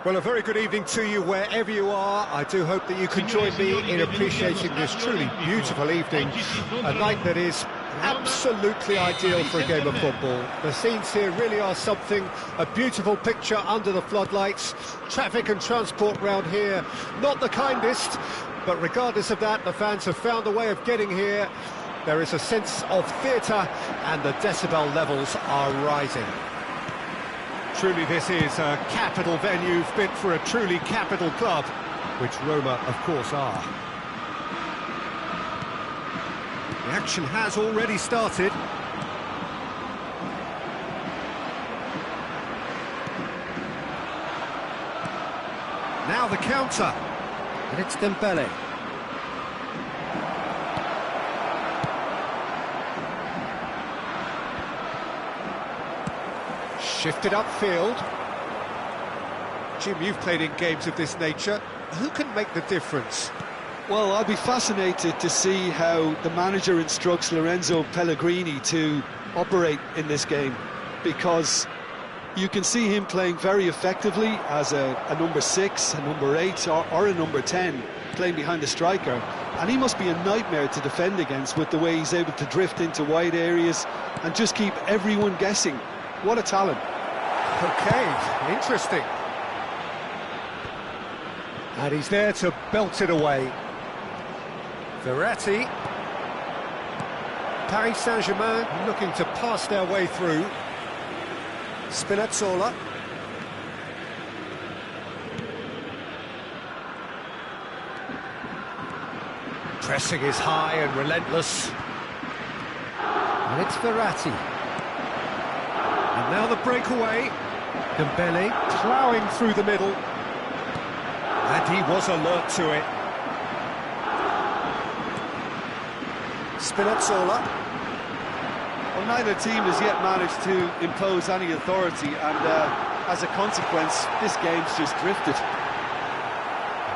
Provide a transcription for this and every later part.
Well, a very good evening to you wherever you are. I do hope that you can join me in appreciating this truly beautiful evening, a night that is absolutely ideal for a game of football. The scenes here really are something, a beautiful picture under the floodlights. Traffic and transport round here, not the kindest, but regardless of that, the fans have found a way of getting here. There is a sense of theatre and the decibel levels are rising. Truly this is a capital venue fit for a truly capital club, which Roma, of course, are. The action has already started. Now the counter. And it's Dembele. Shifted upfield. Jim, you've played in games of this nature. Who can make the difference? Well, I'll be fascinated to see how the manager instructs Lorenzo Pellegrini to operate in this game, because you can see him playing very effectively as a number 6, a number 8 or a number 10, playing behind the striker, and he must be a nightmare to defend against with the way he's able to drift into wide areas and just keep everyone guessing. What a talent. Okay, interesting. And he's there to belt it away. Verratti. Paris Saint-Germain looking to pass their way through. Spinazzola. Pressing is high and relentless. And it's Verratti. And now the breakaway. Dembele ploughing through the middle. And he was alert to it. Spinazzola. Well, neither team has yet managed to impose any authority, and as a consequence, this game's just drifted.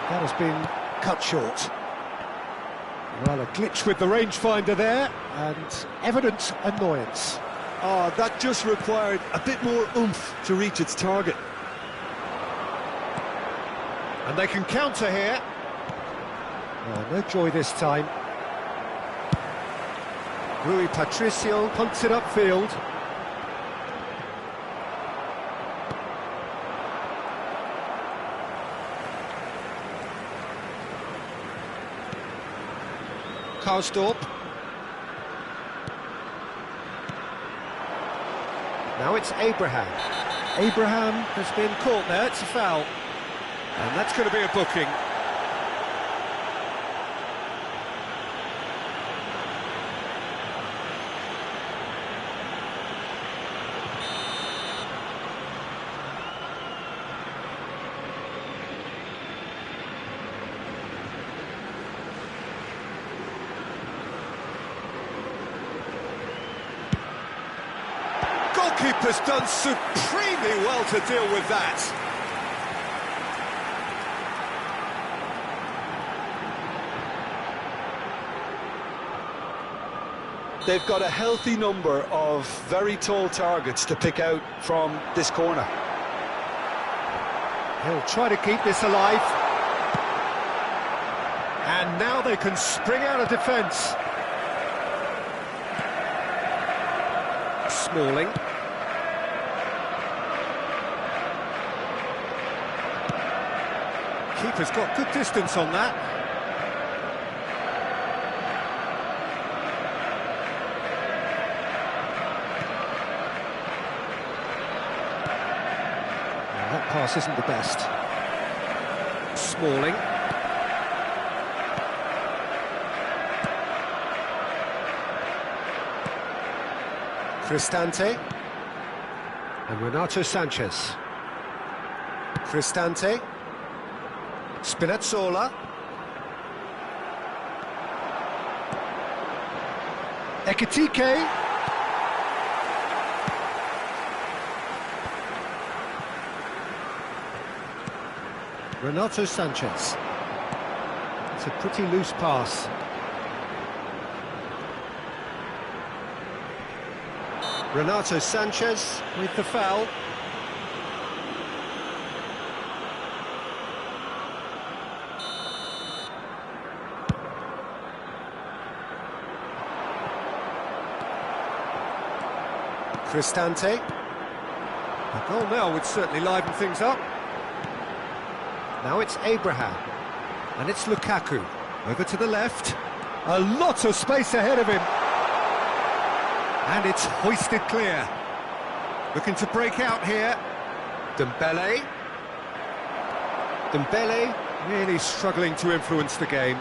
That has been cut short. Well, a glitch with the rangefinder there, and evident annoyance. Oh, that just required a bit more oomph to reach its target. And they can counter here. Oh, no joy this time. Rui Patricio punts it upfield. Karsdorp. Now it's Abraham. Abraham has been caught there, it's a foul. And that's going to be a booking. Goalkeeper's done supremely well to deal with that. They've got a healthy number of very tall targets to pick out from this corner. He'll try to keep this alive. And now they can spring out of defence. Smalling. Keeper's got good distance on that. That pass isn't the best. Smalling. Cristante. And Renato Sanchez. Cristante. Spinazzola. Ekitike. Renato Sanchez. It's a pretty loose pass. Renato Sanchez with the foul. Cristante. A goal now would certainly liven things up. Now it's Abraham. And it's Lukaku. Over to the left. A lot of space ahead of him. And it's hoisted clear. Looking to break out here. Dembele. Dembele really struggling to influence the game.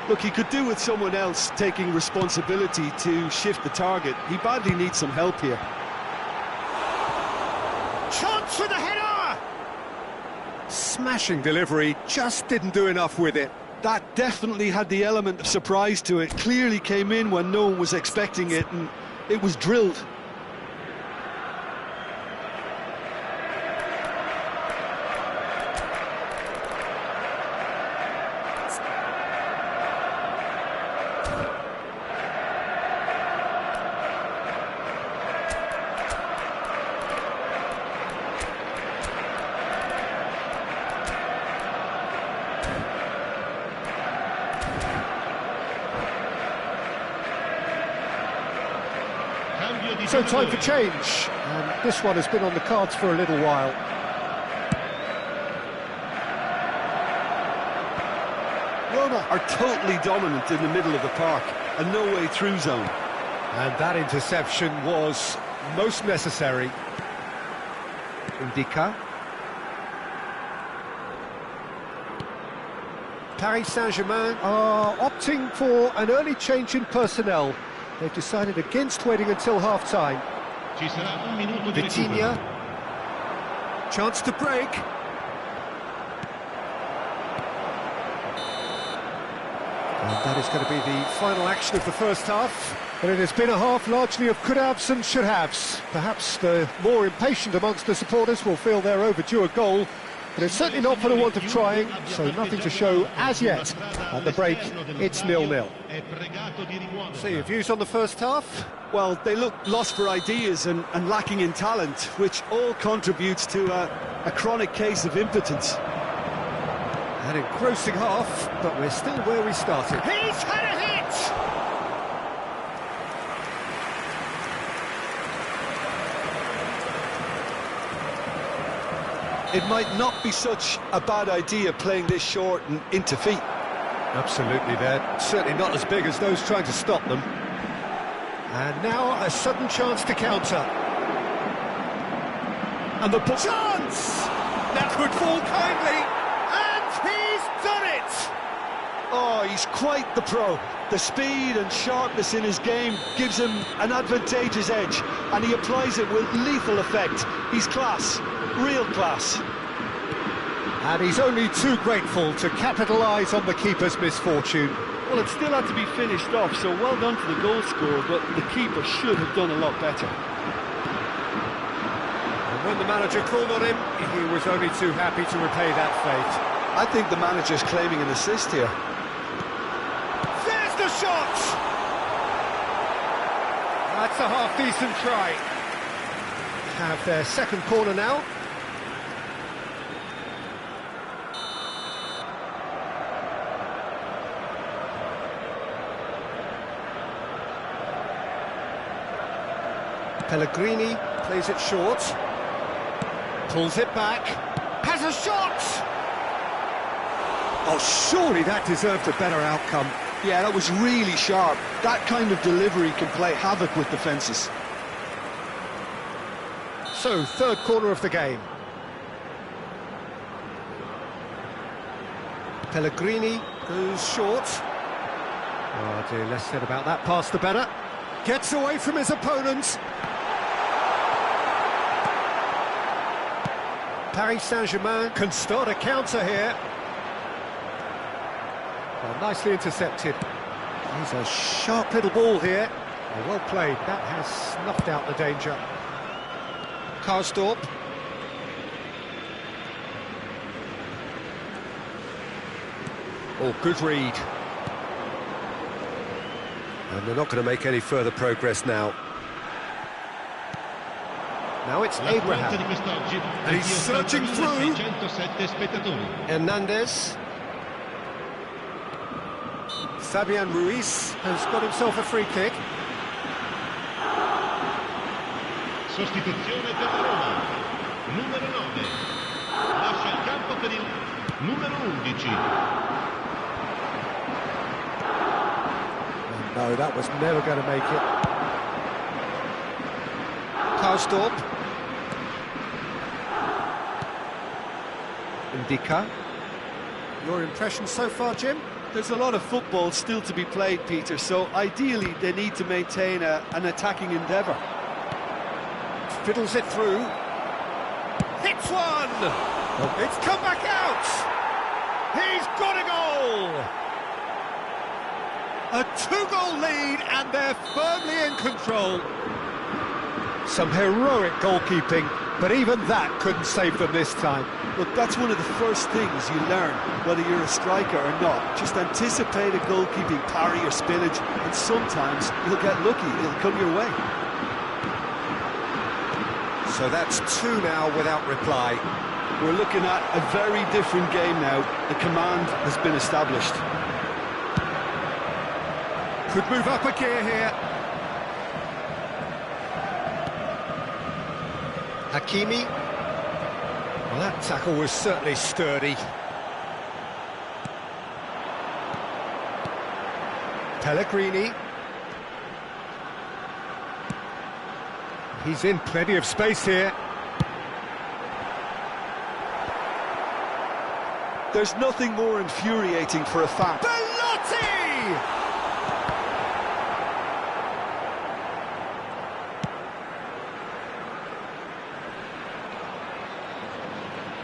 Look, he could do with someone else taking responsibility to shift the target. He badly needs some help here. Chance for the header! Smashing delivery, just didn't do enough with it. That definitely had the element of surprise to it. Clearly came in when no one was expecting it, and it was drilled. So time for change, and this one has been on the cards for a little while. Roma are totally dominant in the middle of the park, a no-way through zone. And that interception was most necessary. Indica. Paris Saint-Germain are opting for an early change in personnel. They've decided against waiting until half-time. Vitinha. Chance to break. And that is going to be the final action of the first half. But it has been a half largely of could-haves and should-haves. Perhaps the more impatient amongst the supporters will feel they're overdue a goal. But it's certainly not for the want of trying, so nothing to show as yet. At the break, it's 0-0. So your views on the first half? Well, they look lost for ideas and lacking in talent, which all contributes to a chronic case of impotence. An engrossing half, but we're still where we started. He's had a hit! It might not be such a bad idea playing this short and into feet. Absolutely, they're certainly not as big as those trying to stop them. And now a sudden chance to counter. And the chance! That could fall kindly, and he's done it! Oh, he's quite the pro. The speed and sharpness in his game gives him an advantageous edge, and he applies it with lethal effect. He's class. Real class. And he's only too grateful to capitalise on the keeper's misfortune. Well, it still had to be finished off, so well done to the goal scorer, but the keeper should have done a lot better. And when the manager called on him, he was only too happy to repay that fate. I think the manager's claiming an assist here. There's the shot! That's a half-decent try. Have their second corner now. Pellegrini plays it short, pulls it back, has a shot! Oh, surely that deserved a better outcome. Yeah, that was really sharp. That kind of delivery can play havoc with defences. So, third corner of the game. Pellegrini goes short. Oh dear, less said about that pass the better. Gets away from his opponent. Paris Saint-Germain can start a counter here. Well, nicely intercepted. He's a sharp little ball here. Oh, well played. That has snuffed out the danger. Karsdorp. Oh, good read. And they're not going to make any further progress now. Now it's Abraham. And he's searching through. Hernandez. Fabian Ruiz has got himself a free kick. Sostituzione per la Roma. Numero 9. Lascia il campo per il numero 11. No, that was never going to make it. Karsdorp. Ndika. Your impression so far, Jim? There's a lot of football still to be played, Peter, so ideally they need to maintain an attacking endeavour. Fiddles it through. Hits one! Oh. It's come back out! He's got a goal! A two-goal lead, and they're firmly in control. Some heroic goalkeeping, but even that couldn't save them this time. Look, that's one of the first things you learn, whether you're a striker or not. Just anticipate a goalkeeping parry or spillage, and sometimes you'll get lucky, it'll come your way. So that's two now without reply. We're looking at a very different game now. The command has been established. Could move up a gear here. Hakimi. Well, that tackle was certainly sturdy. Pellegrini. He's in plenty of space here. There's nothing more infuriating for a fan. Belotti!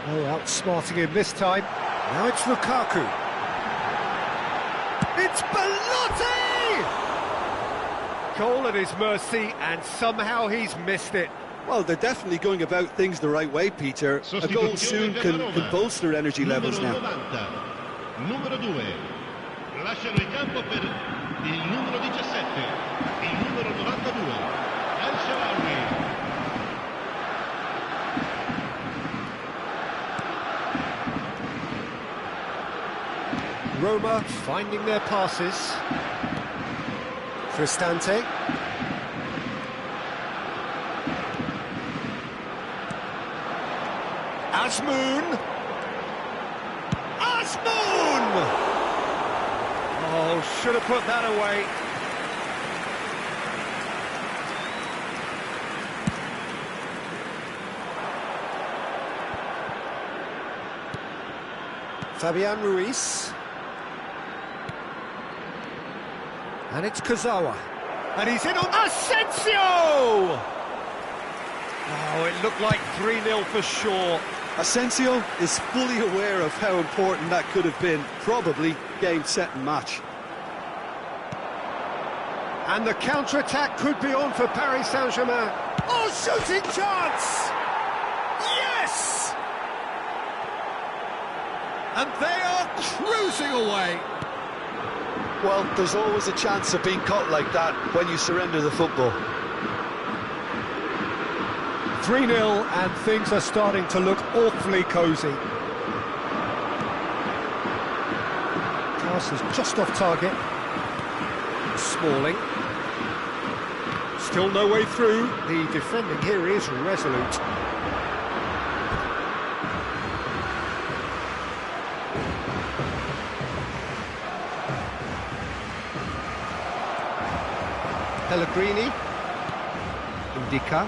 Oh, outsmarting him this time. Now it's Lukaku. It's Belotti! Goal at his mercy, and somehow he's missed it. Well, they're definitely going about things the right way, Peter. A goal soon can bolster energy levels now. Numero 2. Lasciano il campo per il numero 17, il numero 92, El Shaarawy. Roma finding their passes. Cristante. Azmoun! Azmoun! Oh, should have put that away. Fabian Ruiz. And it's Kazawa. And he's in on Asensio! Oh, it looked like 3-0 for sure. Asensio is fully aware of how important that could have been. Probably game, set and match. And the counter-attack could be on for Paris Saint-Germain. Oh, shooting chance! Yes! And they are cruising away. Well, there's always a chance of being caught like that when you surrender the football. 3-0, and things are starting to look awfully cosy. Pass is just off target. Smalling. Still no way through. The defending here is resolute. Pellegrini. Ndika.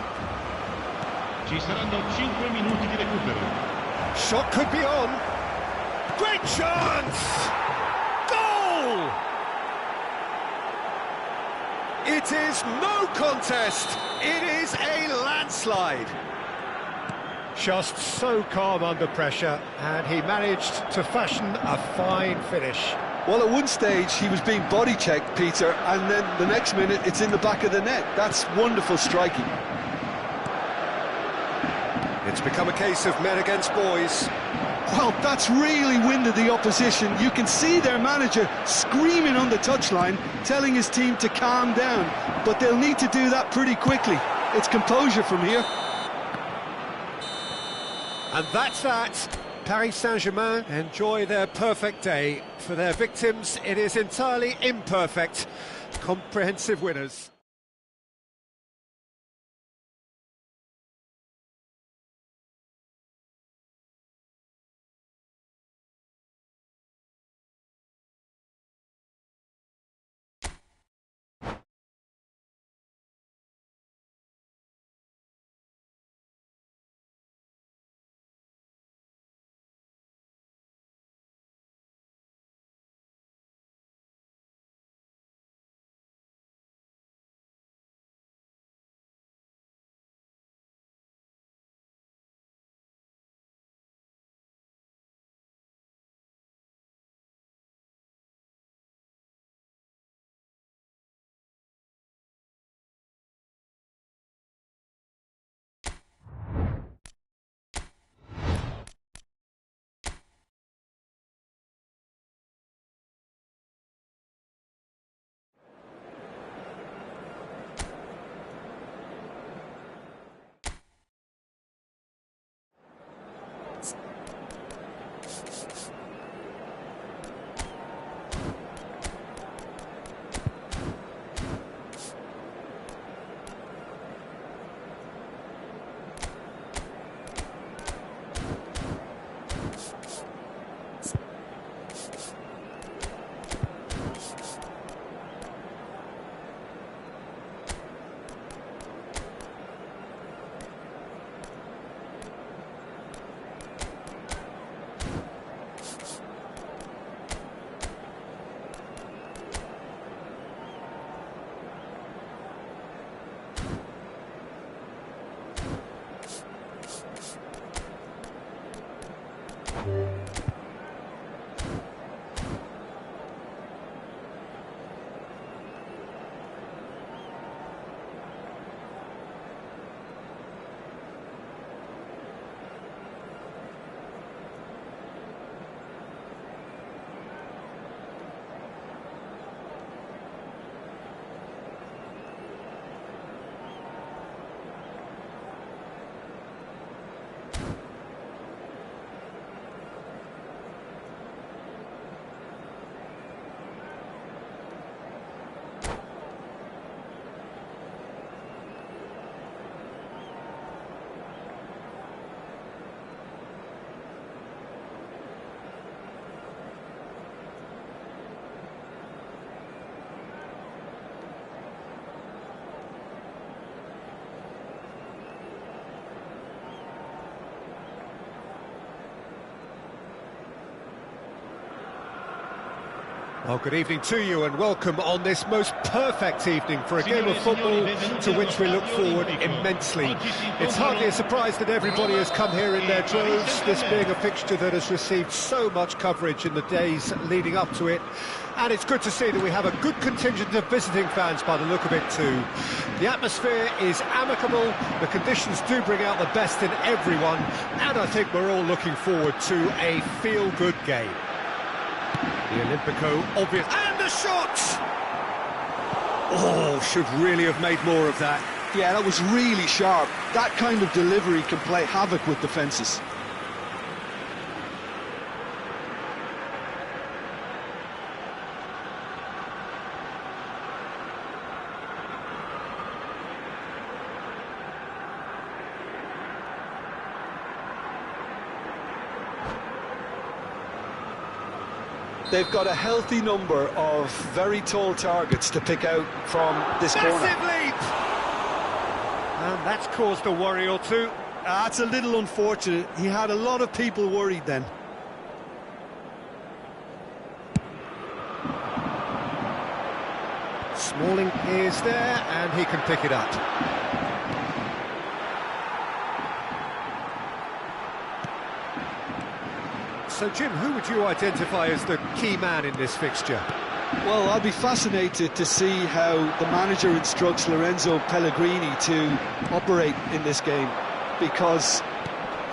Ci saranno 5 minuti di recupero. Shot could be on. Great chance! Goal! It is no contest. It is a landslide. Just so calm under pressure, and he managed to fashion a fine finish. Well, at one stage he was being body checked, Peter, and then the next minute it's in the back of the net. That's wonderful striking. It's become a case of men against boys. Well, that's really winded the opposition. You can see their manager screaming on the touchline, telling his team to calm down, but they'll need to do that pretty quickly. It's composure from here. And that's that. Paris Saint-Germain enjoy their perfect day. For their victims, it is entirely imperfect. Comprehensive winners. Well, good evening to you and welcome on this most perfect evening for a game of football to which we look forward immensely. It's hardly a surprise that everybody has come here in their droves, this being a fixture that has received so much coverage in the days leading up to it. And it's good to see that we have a good contingent of visiting fans by the look of it too. The atmosphere is amicable, the conditions do bring out the best in everyone, and I think we're all looking forward to a feel-good game. The Olympico, obvious, and the shot! Oh, should really have made more of that. Yeah, that was really sharp. That kind of delivery can play havoc with defences. They've got a healthy number of very tall targets to pick out from this corner. Massive leap! And that's caused a worry or two. That's a little unfortunate. He had a lot of people worried then. Smalling is there, and he can pick it up. So, Jim, who would you identify as the key man in this fixture? Well, I'll be fascinated to see how the manager instructs Lorenzo Pellegrini to operate in this game, because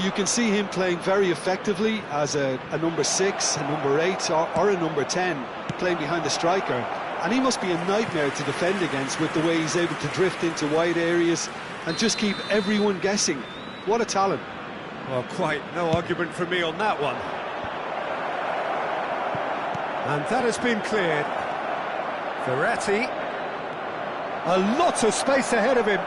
you can see him playing very effectively as a number 6, a number 8 or a number 10, playing behind the striker. And he must be a nightmare to defend against with the way he's able to drift into wide areas and just keep everyone guessing. What a talent. Well, quite no argument from me on that one. And that has been cleared. Verratti. A lot of space ahead of him.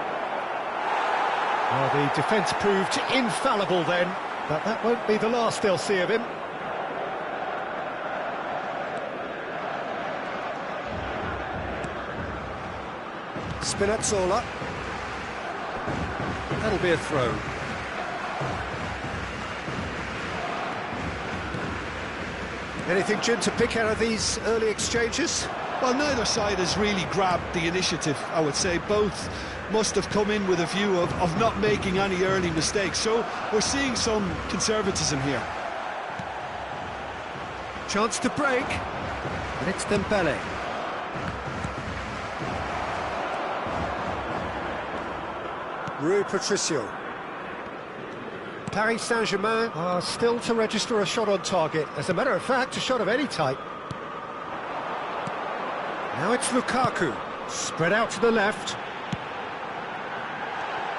Well, the defence proved infallible then, but that won't be the last they'll see of him. Spinazzola. That'll be a throw. Anything, Jim, to pick out of these early exchanges? Well, neither side has really grabbed the initiative, I would say. Both must have come in with a view of not making any early mistakes. So we're seeing some conservatism here. Chance to break. And it's Dembele. Rui Patricio. Paris Saint-Germain are still to register a shot on target. As a matter of fact, a shot of any type. Now it's Lukaku. Spread out to the left.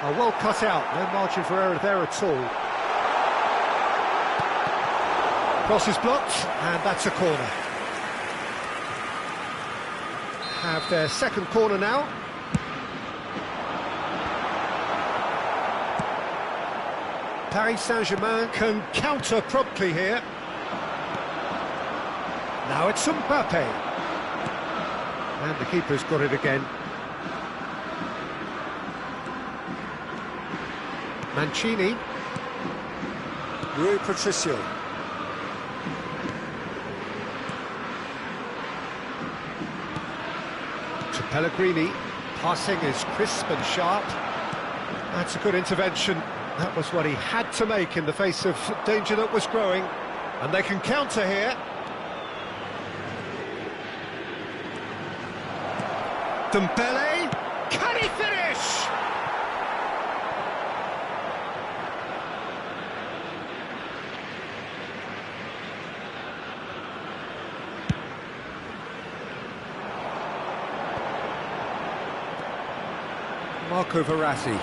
Oh, well cut out. No margin for error there at all. Cross is blocked, and that's a corner. Have their second corner now. Paris Saint-Germain can counter promptly here. Now it's Mbappe. And the keeper's got it again. Mancini. Rui Patricio. To Pellegrini. Passing is crisp and sharp. That's a good intervention. That was what he had to make in the face of danger that was growing. And they can counter here. Dembele, can he finish? Marco Verratti.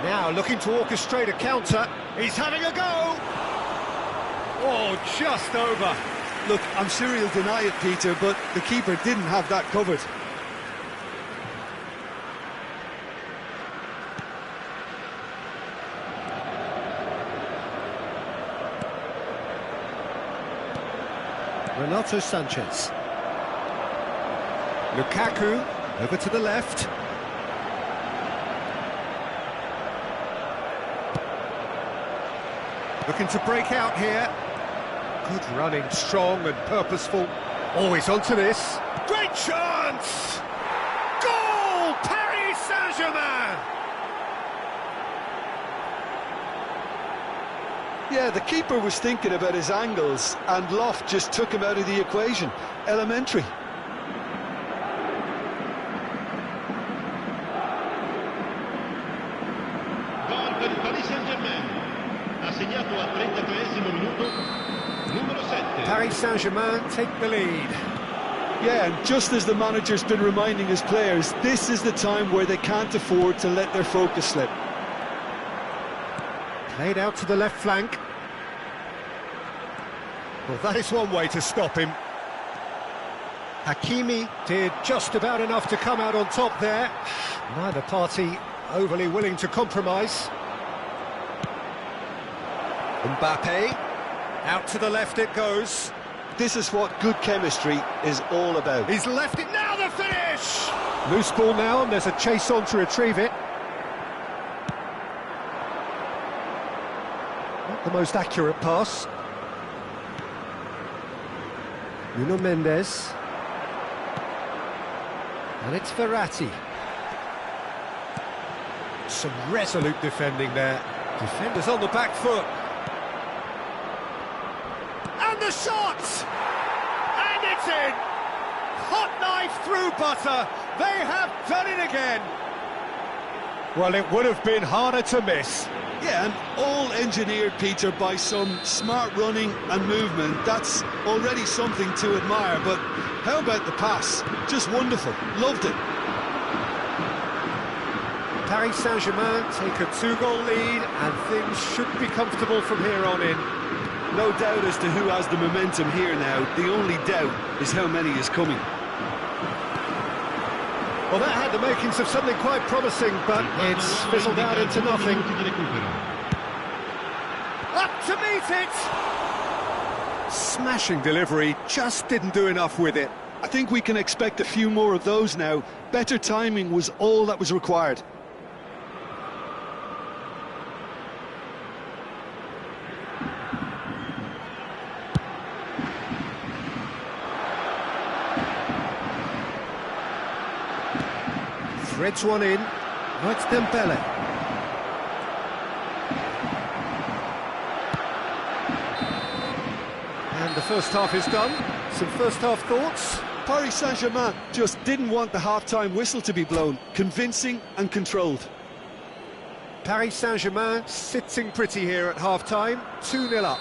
Now looking to orchestrate a counter. He's having a go. Oh, just over. Look, I'm sure he'll deny it, Peter, but the keeper didn't have that covered. Renato Sanchez. Lukaku, over to the left. Looking to break out here. Good running, strong and purposeful. Always onto this. Great chance! Goal! Paris Saint-Germain! Yeah, the keeper was thinking about his angles, and Loft just took him out of the equation. Elementary. Gol per il Paris Saint-Germain. Ha segnato al 33esimo minuto numero 7. Paris Saint-Germain take the lead. Yeah, and just as the manager's been reminding his players, this is the time where they can't afford to let their focus slip. Played out to the left flank. Well, that is one way to stop him. Hakimi did just about enough to come out on top there. Neither party overly willing to compromise. Mbappe, out to the left it goes. This is what good chemistry is all about. He's left it, now the finish! Loose ball now, and there's a chase on to retrieve it. Not the most accurate pass. Nuno Mendes. And it's Verratti. Some resolute defending there. Defenders on the back foot. And the shot! And it's in! Hot knife through butter. They have done it again. Well, it would have been harder to miss. Yeah, and all engineered, Peter, by some smart running and movement. That's already something to admire, but how about the pass? Just wonderful. Loved it. Paris Saint-Germain take a 2-goal lead, and things should be comfortable from here on in. No doubt as to who has the momentum here now. The only doubt is how many is coming. Well, that had the makings of something quite promising, but it's fizzled out into nothing. Up to meet it! Smashing delivery, just didn't do enough with it. I think we can expect a few more of those now. Better timing was all that was required. Threads one in. Now it's Dembele. And the first half is done. Some first half thoughts? Paris Saint-Germain just didn't want the half-time whistle to be blown. Convincing and controlled. Paris Saint-Germain sitting pretty here at half-time. 2-0 up.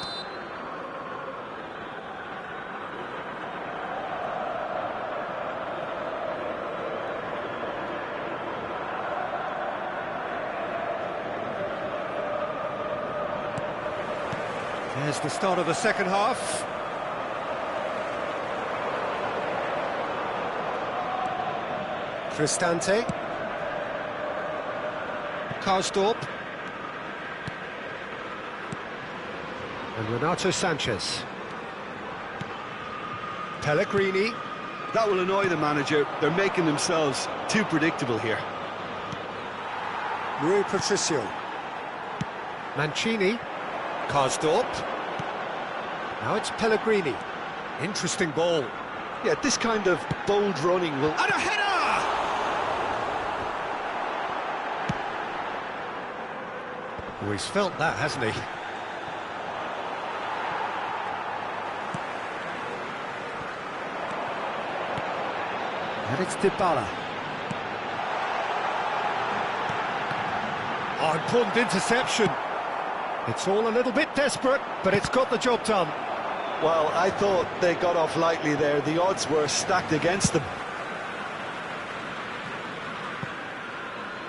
There's the start of the second half. Cristante. Karsdorp. And Renato Sanchez. Pellegrini. That will annoy the manager. They're making themselves too predictable here. Rui Patricio. Mancini. Karsdorp. Now it's Pellegrini. Interesting ball. Yeah, this kind of bold running will... And a header! Oh, he's felt that, hasn't he? And it's Dybala. Oh, important interception. It's all a little bit desperate, but it's got the job done. Well, I thought they got off lightly there. The odds were stacked against them.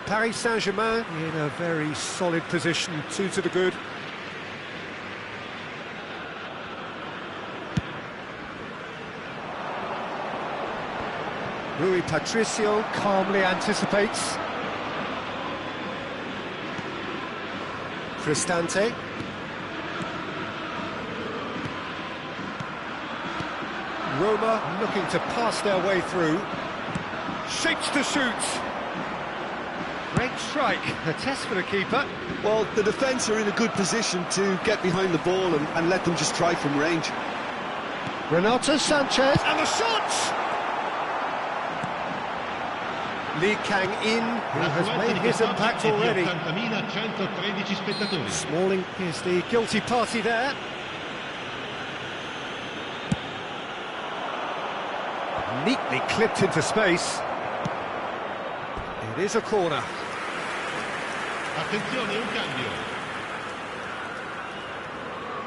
Paris Saint-Germain in a very solid position, 2 to the good. Rui Patricio calmly anticipates. Cristante. Roma looking to pass their way through. Shapes to shoot. Great strike. A test for the keeper. Well, the defence are in a good position to get behind the ball and let them just try from range. Renato Sanchez, and the shot! Lee Kang-in, who has made his impact already. 80.113 spettatori. Smalling is the guilty party there. Neatly clipped into space. It is a corner. Attenzione, un cambio.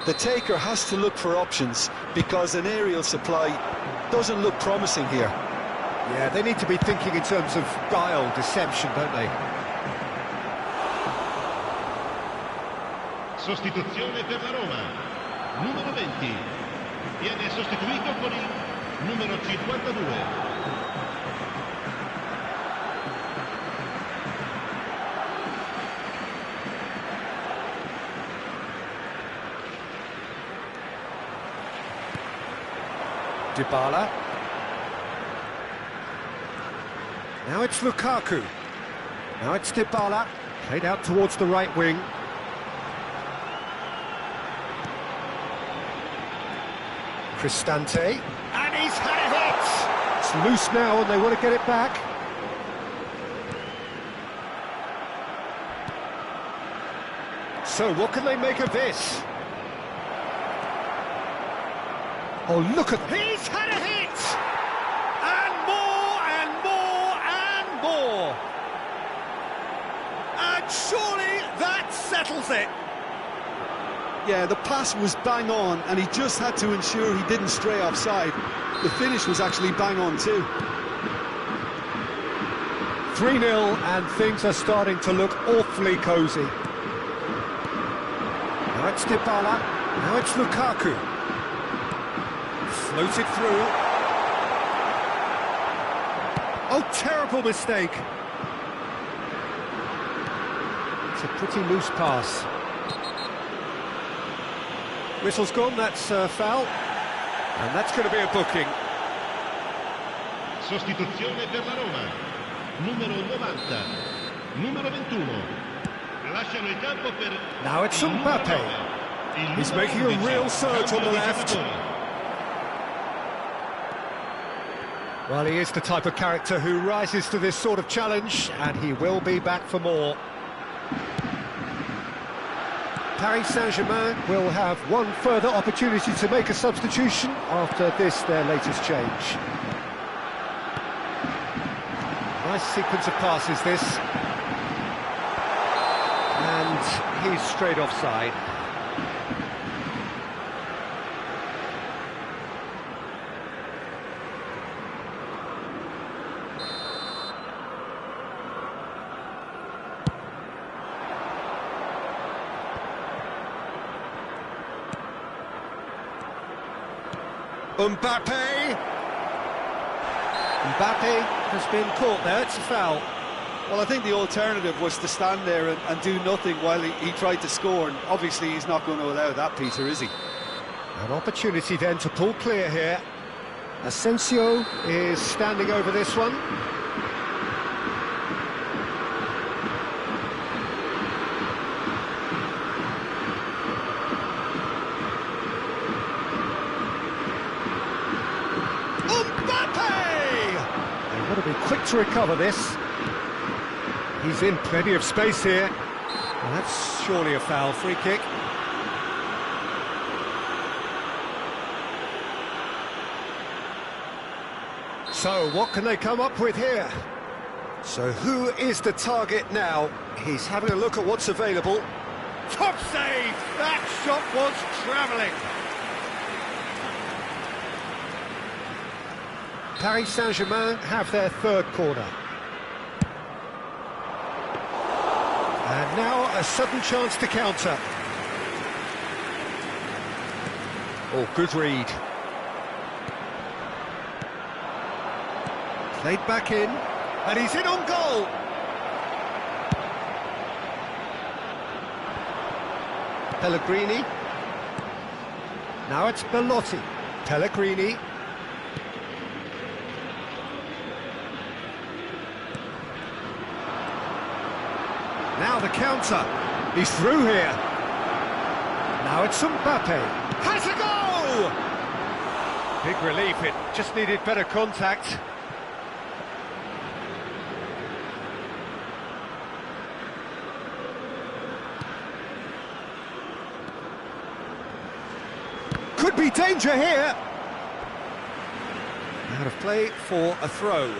The taker has to look for options because an aerial supply doesn't look promising here. Yeah, they need to be thinking in terms of guile, deception, don't they? Sostituzione per la Roma. Numero 20. Viene sostituito con il numero 52. Dybala. Now it's Lukaku. Now it's Dybala. Played out towards the right wing. Cristante. And he's had a hit! It's loose now and they want to get it back. So what can they make of this? Oh, look at... He's had a hit! And more, and more, and more! And surely that settles it! Yeah, the pass was bang on, and he just had to ensure he didn't stray offside. The finish was actually bang on too. 3-0, and things are starting to look awfully cosy. Now it's Dybala, now it's Lukaku. Floated through. Oh, terrible mistake. It's a pretty loose pass. Whistle's gone, that's foul. And that's going to be a booking. Sostituzione per la Roma. Numero 90. Numero 21. Lasciano il campo per... Now it's Mbappe. He's making a real surge on the left. Well, he is the type of character who rises to this sort of challenge, and he will be back for more. Paris Saint-Germain will have one further opportunity to make a substitution after this, their latest change. Nice sequence of passes, this. And he's straight offside. Mbappe has been caught there, it's a foul. Well, I think the alternative was to stand there and do nothing while he tried to score, and obviously he's not going to allow that, Peter, is he? An opportunity then to pull clear here. Asensio is standing over this one. Got to be quick to recover this. He's in plenty of space here. Well, that's surely a foul. Free kick. So what can they come up with here? So who is the target now? He's having a look at what's available. Top save! That shot was travelling. Paris Saint-Germain have their third corner. And now a sudden chance to counter. Oh, good read. Played back in, and he's in on goal. Pellegrini. Now it's Belotti. Pellegrini. Now the counter. He's through here. Now it's Mbappe. Has a goal! Big relief, it just needed better contact. Could be danger here. Out of play for a throw.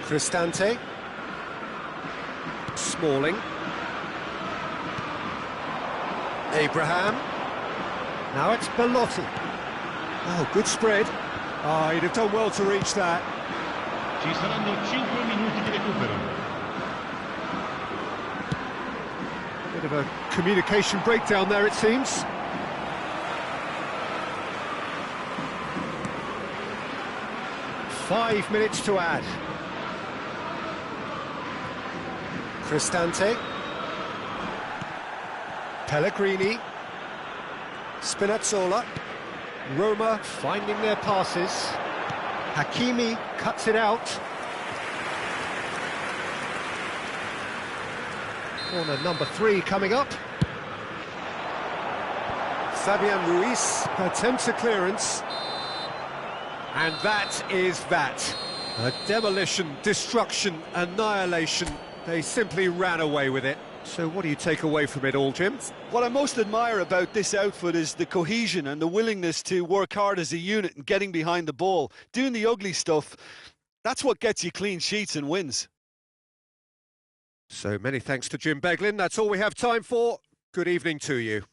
Cristante. Smalling. Abraham. Now it's Belotti. Oh, good spread. Oh, he'd have done well to reach that. Ci saranno 5 minuti di recupero. Bit of a communication breakdown there, it seems. Five minutes to add. Cristante. Pellegrini. Spinazzola. Roma finding their passes. Hakimi cuts it out. Corner number 3 coming up. Fabian Ruiz attempts a clearance. And that is that. A demolition, destruction, annihilation. They simply ran away with it. So what do you take away from it all, Jim? What I most admire about this outfit is the cohesion and the willingness to work hard as a unit and getting behind the ball. Doing the ugly stuff, that's what gets you clean sheets and wins. So many thanks to Jim Beglin. That's all we have time for. Good evening to you.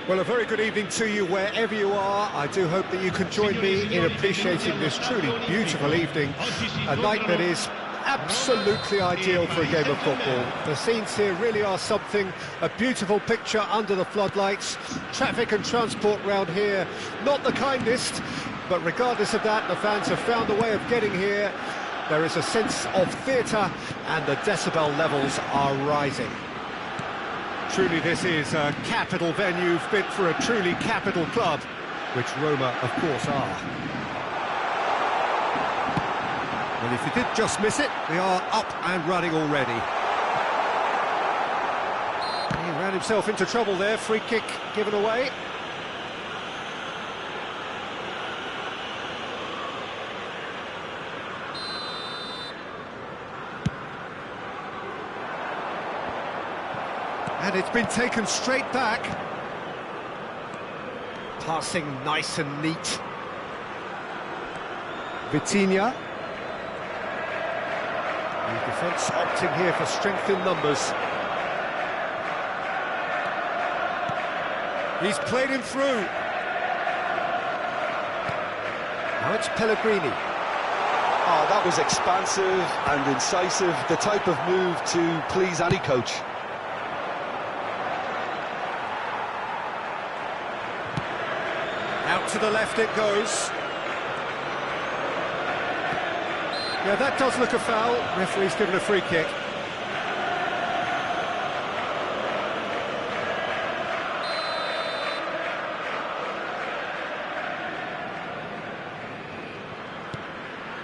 Well, a very good evening to you wherever you are. I do hope that you can join me in appreciating this truly beautiful evening, a night that is absolutely ideal for a game of football. The scenes here really are something, a beautiful picture under the floodlights. Traffic and transport round here, not the kindest, but regardless of that, the fans have found a way of getting here. There is a sense of theatre and the decibel levels are rising. Truly this is a capital venue fit for a truly capital club, which Roma, of course, are. Well, if you did just miss it, we are up and running already. He ran himself into trouble there, free kick given away. And it's been taken straight back. Passing nice and neat. Vitinha. The defence opting here for strength in numbers. He's played him through. Now it's Pellegrini. Oh, that was expansive and incisive, the type of move to please any coach. Out to the left it goes. Yeah, that does look a foul. Referee's given a free kick.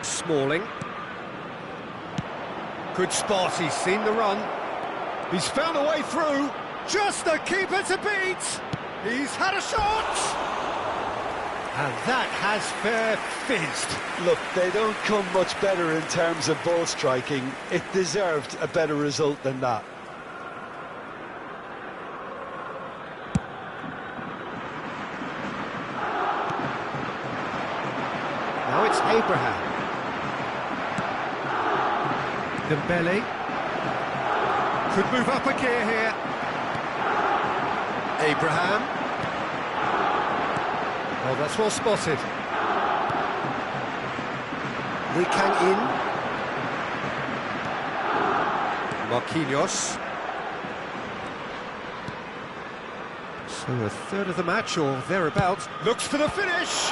Smalling. Good spot, he's seen the run. He's found a way through. Just the keeper to beat. He's had a shot. And that has fair fizzed. Look, they don't come much better in terms of ball striking. It deserved a better result than that. Now it's Abraham. Dembele. Could move up a gear here. Abraham. Oh, that's well spotted. Lee Kang in. Marquinhos. So a third of the match, or thereabouts. Looks for the finish!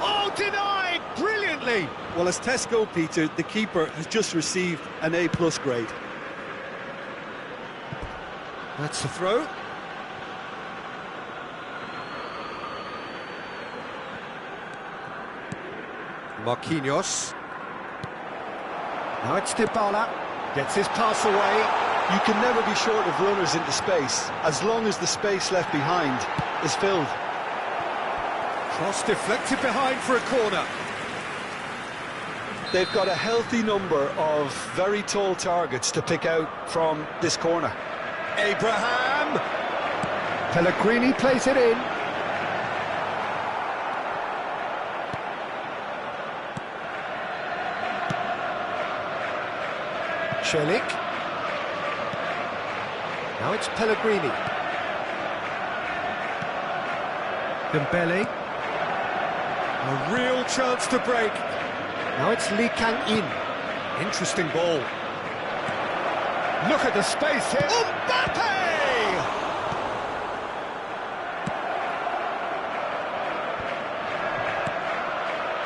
Oh, denied! Brilliantly! Well, as Tesco, Peter, the keeper has just received an A+ grade. That's the throw. Marquinhos. Now it's Dybala. Gets his pass away. You can never be short of runners into space, as long as the space left behind is filled. Cross deflected behind for a corner. They've got a healthy number of very tall targets to pick out from this corner. Abraham! Pellegrini plays it in. Celik. Now it's Pellegrini. Dembele. A real chance to break. Now it's Lee Kang-in. Interesting ball. Look at the space here. Mbappe!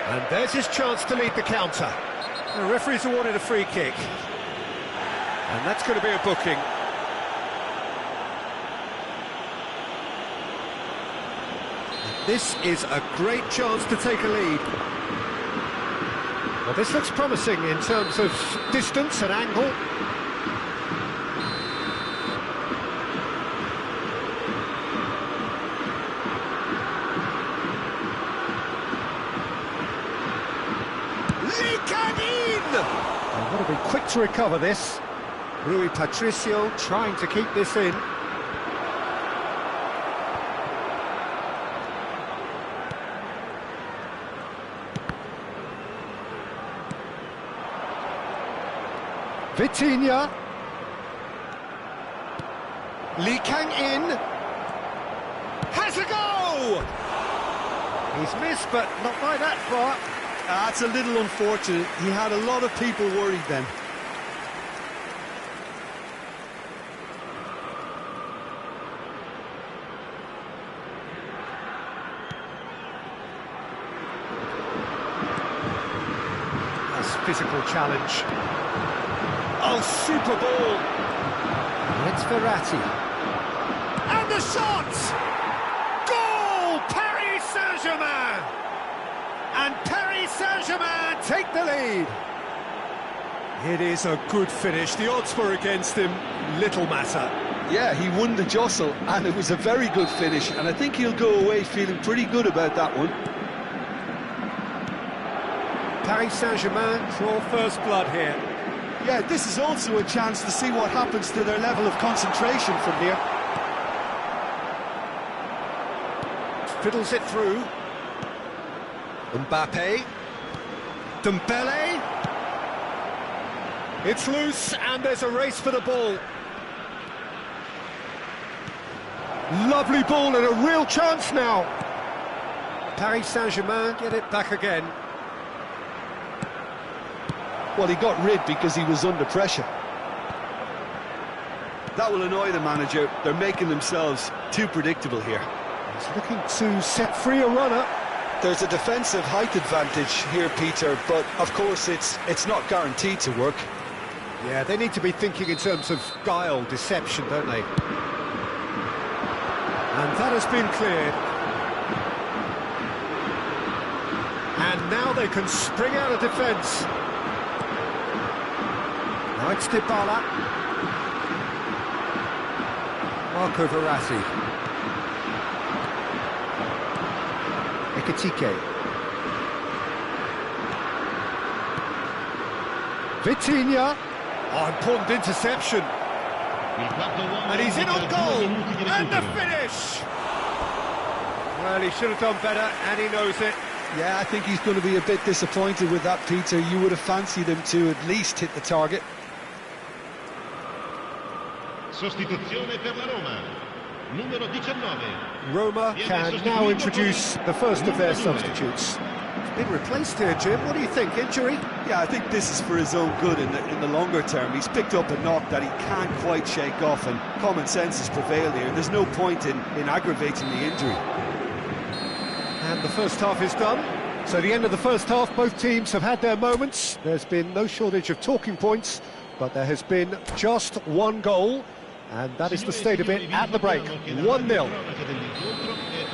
And there's his chance to lead the counter. The referee's awarded a free kick. And that's going to be a booking. This is a great chance to take a lead. Well, this looks promising in terms of distance and angle. Lee Kang-in! They've got to be quick to recover this. Rui Patricio trying to keep this in. Vitinha. Lee Kang-in. Has a go! He's missed, but not by that far. That's a little unfortunate. He had a lot of people worried then. Nice physical challenge. Oh, super ball. And it's Verratti. And the shot! Goal! Paris Saint-Germain! And Paris Saint-Germain take the lead. It is a good finish. The odds were against him. Little matter. Yeah, he won the jostle, and it was a very good finish, and I think he'll go away feeling pretty good about that one. Paris Saint-Germain draw first blood here. Yeah, this is also a chance to see what happens to their level of concentration from here. Fiddles it through. Mbappe. Dembele. It's loose, and there's a race for the ball. Lovely ball and a real chance now. Paris Saint-Germain get it back again. Well, he got rid because he was under pressure. That will annoy the manager. They're making themselves too predictable here. He's looking to set free a runner. There's a defensive height advantage here, Peter, but of course it's not guaranteed to work. Yeah, they need to be thinking in terms of guile, deception, don't they? And that has been cleared. And now they can spring out of defence. Now it's Dybala. Marco Verratti. Ekitike. Vitinha. Oh, important interception. And he's in on goal. And the finish. Well, he should have done better, and he knows it. Yeah, I think he's going to be a bit disappointed with that, Peter. You would have fancied him to at least hit the target. Sostituzione per la Roma. Numero 19. Roma can now introduce the first of their substitutes. He's been replaced here, Jim. What do you think? Injury? Yeah, I think this is for his own good in the longer term. He's picked up a knock that he can't quite shake off, and common sense has prevailed here. There's no point in aggravating the injury. And the first half is done. So the end of the first half, both teams have had their moments. There's been no shortage of talking points, but there has been just one goal. And that is the state of it at the break, 1-0.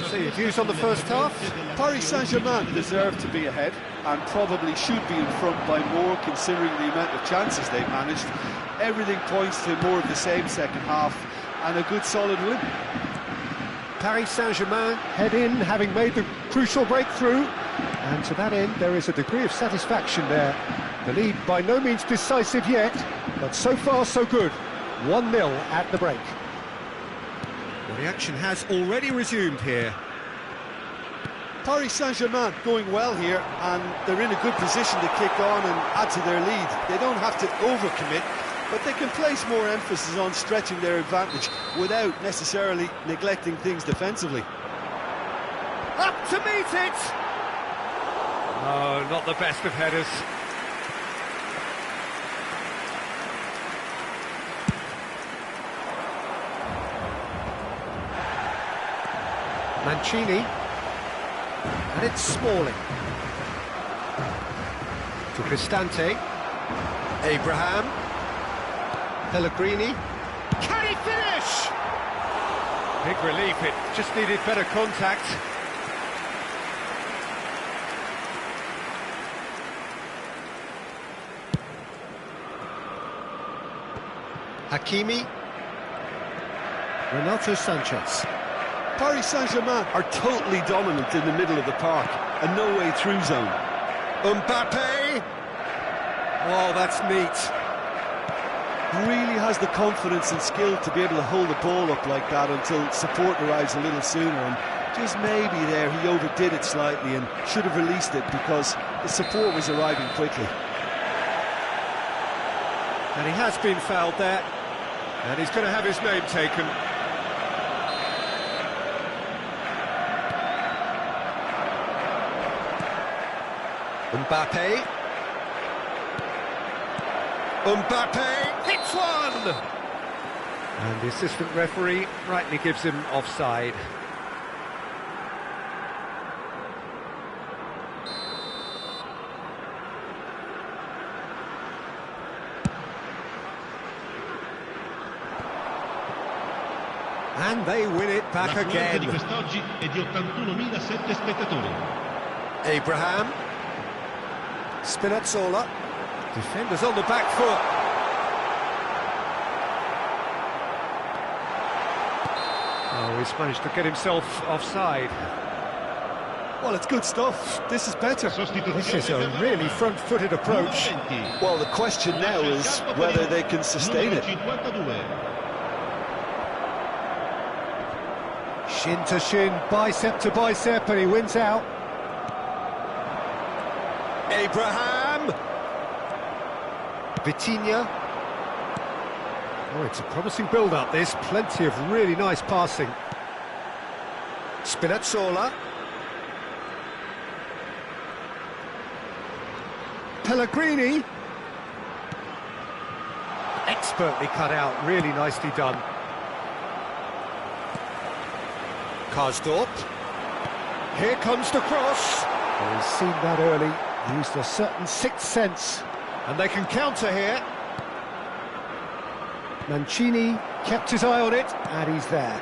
So your views on the first half? Paris Saint-Germain deserve to be ahead and probably should be in front by more considering the amount of chances they've managed. Everything points to more of the same second half and a good solid win. Paris Saint-Germain head in, having made the crucial breakthrough, and to that end there is a degree of satisfaction there. The lead by no means decisive yet, but so far so good. 1-0 at the break. Well, the action has already resumed here. Paris Saint-Germain going well here, and they're in a good position to kick on and add to their lead. They don't have to overcommit, but they can place more emphasis on stretching their advantage without necessarily neglecting things defensively. Up to meet it! Oh, not the best of headers. Mancini, and it's Smalling. To Cristante, Abraham, Pellegrini. Can he finish? Big relief, it just needed better contact. Hakimi, Renato Sanchez. Paris Saint-Germain are totally dominant in the middle of the park, a no-way-through zone. Mbappe! Oh, that's neat. Really has the confidence and skill to be able to hold the ball up like that until support arrives a little sooner, and just maybe there he overdid it slightly and should have released it because the support was arriving quickly. And he has been fouled there, and he's going to have his name taken. Mbappe. Mbappe hits one! And the assistant referee rightly gives him offside. And they win it back again. Di quest'oggi è di 81.007 spettatori. Abraham. Spinazzola. Defenders on the back foot. Oh, he's managed to get himself offside. Well, it's good stuff. This is better. This is a really front-footed approach. Well, the question now is whether they can sustain it. Shin to shin, bicep to bicep, and he wins out. Abraham. Vitinha. Oh, it's a promising build-up, this. Plenty of really nice passing. Spinazzola. Pellegrini. Expertly cut out, really nicely done. Karsdorp. Here comes the cross. Oh, he's seen that early, used a certain sixth sense. And they can counter here. Mancini kept his eye on it, and he's there.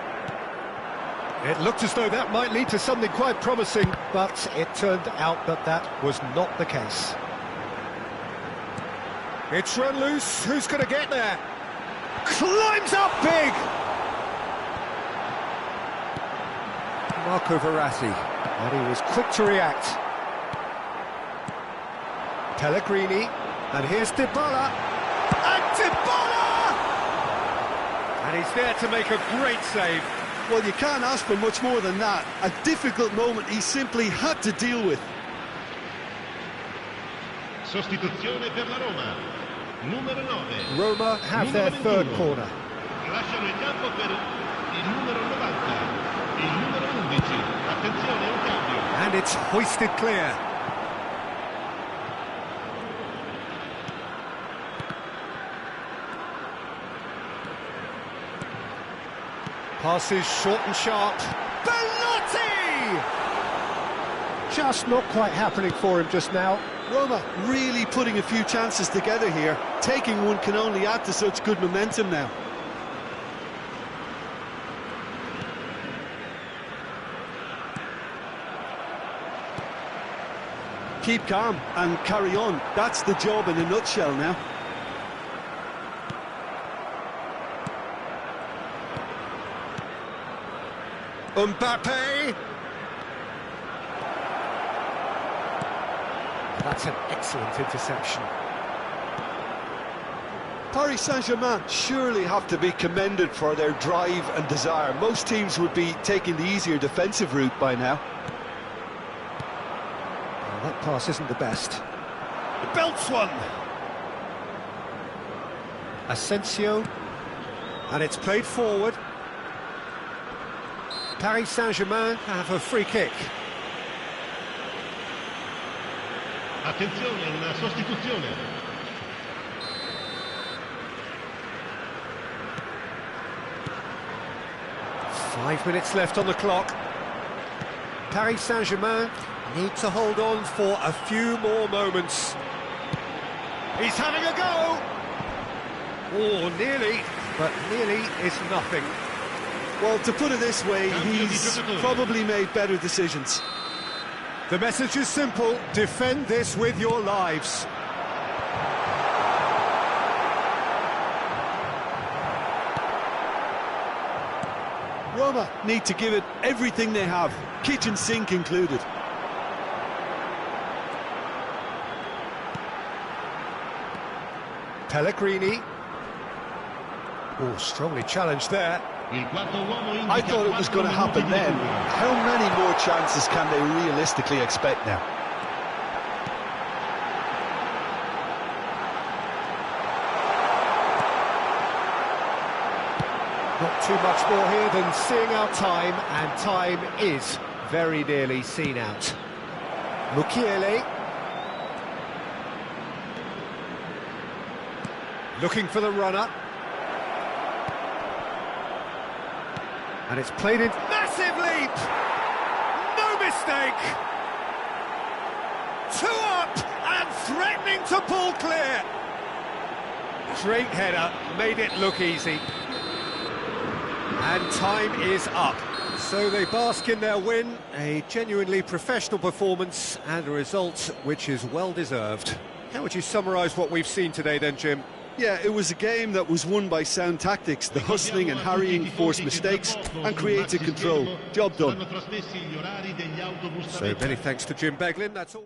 It looked as though that might lead to something quite promising, but it turned out that that was not the case. It's run loose, who's going to get there? Climbs up big! Marco Verratti, and he was quick to react. Pellegrini, and here's Dybala, and Dybala! And he's there to make a great save. Well, you can't ask for much more than that. A difficult moment he simply had to deal with. Sostituzione per la Roma. Numero 9. Roma have their third corner. Lasciano il campo per il numero 90. Il numero 11. Attenzione, un cambio. And it's hoisted clear. Passes short and sharp. Bellotti! Just not quite happening for him just now. Roma really putting a few chances together here. Taking one can only add to such good momentum now. keep calm and carry on. That's the job in a nutshell now. Mbappe! That's an excellent interception. Paris Saint-Germain surely have to be commended for their drive and desire. Most teams would be taking the easier defensive route by now. Well, that pass isn't the best. He belts one! Asensio. And it's played forward. Paris Saint-Germain have a free kick. Attenzione, una sostituzione. 5 minutes left on the clock. Paris Saint-Germain need to hold on for a few more moments. He's having a go! Oh, nearly, but nearly is nothing. Well, to put it this way, he's probably made better decisions. The message is simple: defend this with your lives. Roma need to give it everything they have, kitchen sink included. Pellegrini. Oh, strongly challenged there. I thought it was going to happen then. How many more chances can they realistically expect now? Not too much more here than seeing out time, and time is very nearly seen out. Mukiele. Looking for the runner. And it's played in. Massive leap! No mistake! 2 up and threatening to pull clear. Great header, made it look easy. And time is up. So they bask in their win, a genuinely professional performance and a result which is well deserved. How would you summarise what we've seen today then, Jim? Yeah, it was a game that was won by sound tactics. The hustling and harrying forced mistakes and created control. Job done. So many thanks to Jim Beglin, that's all.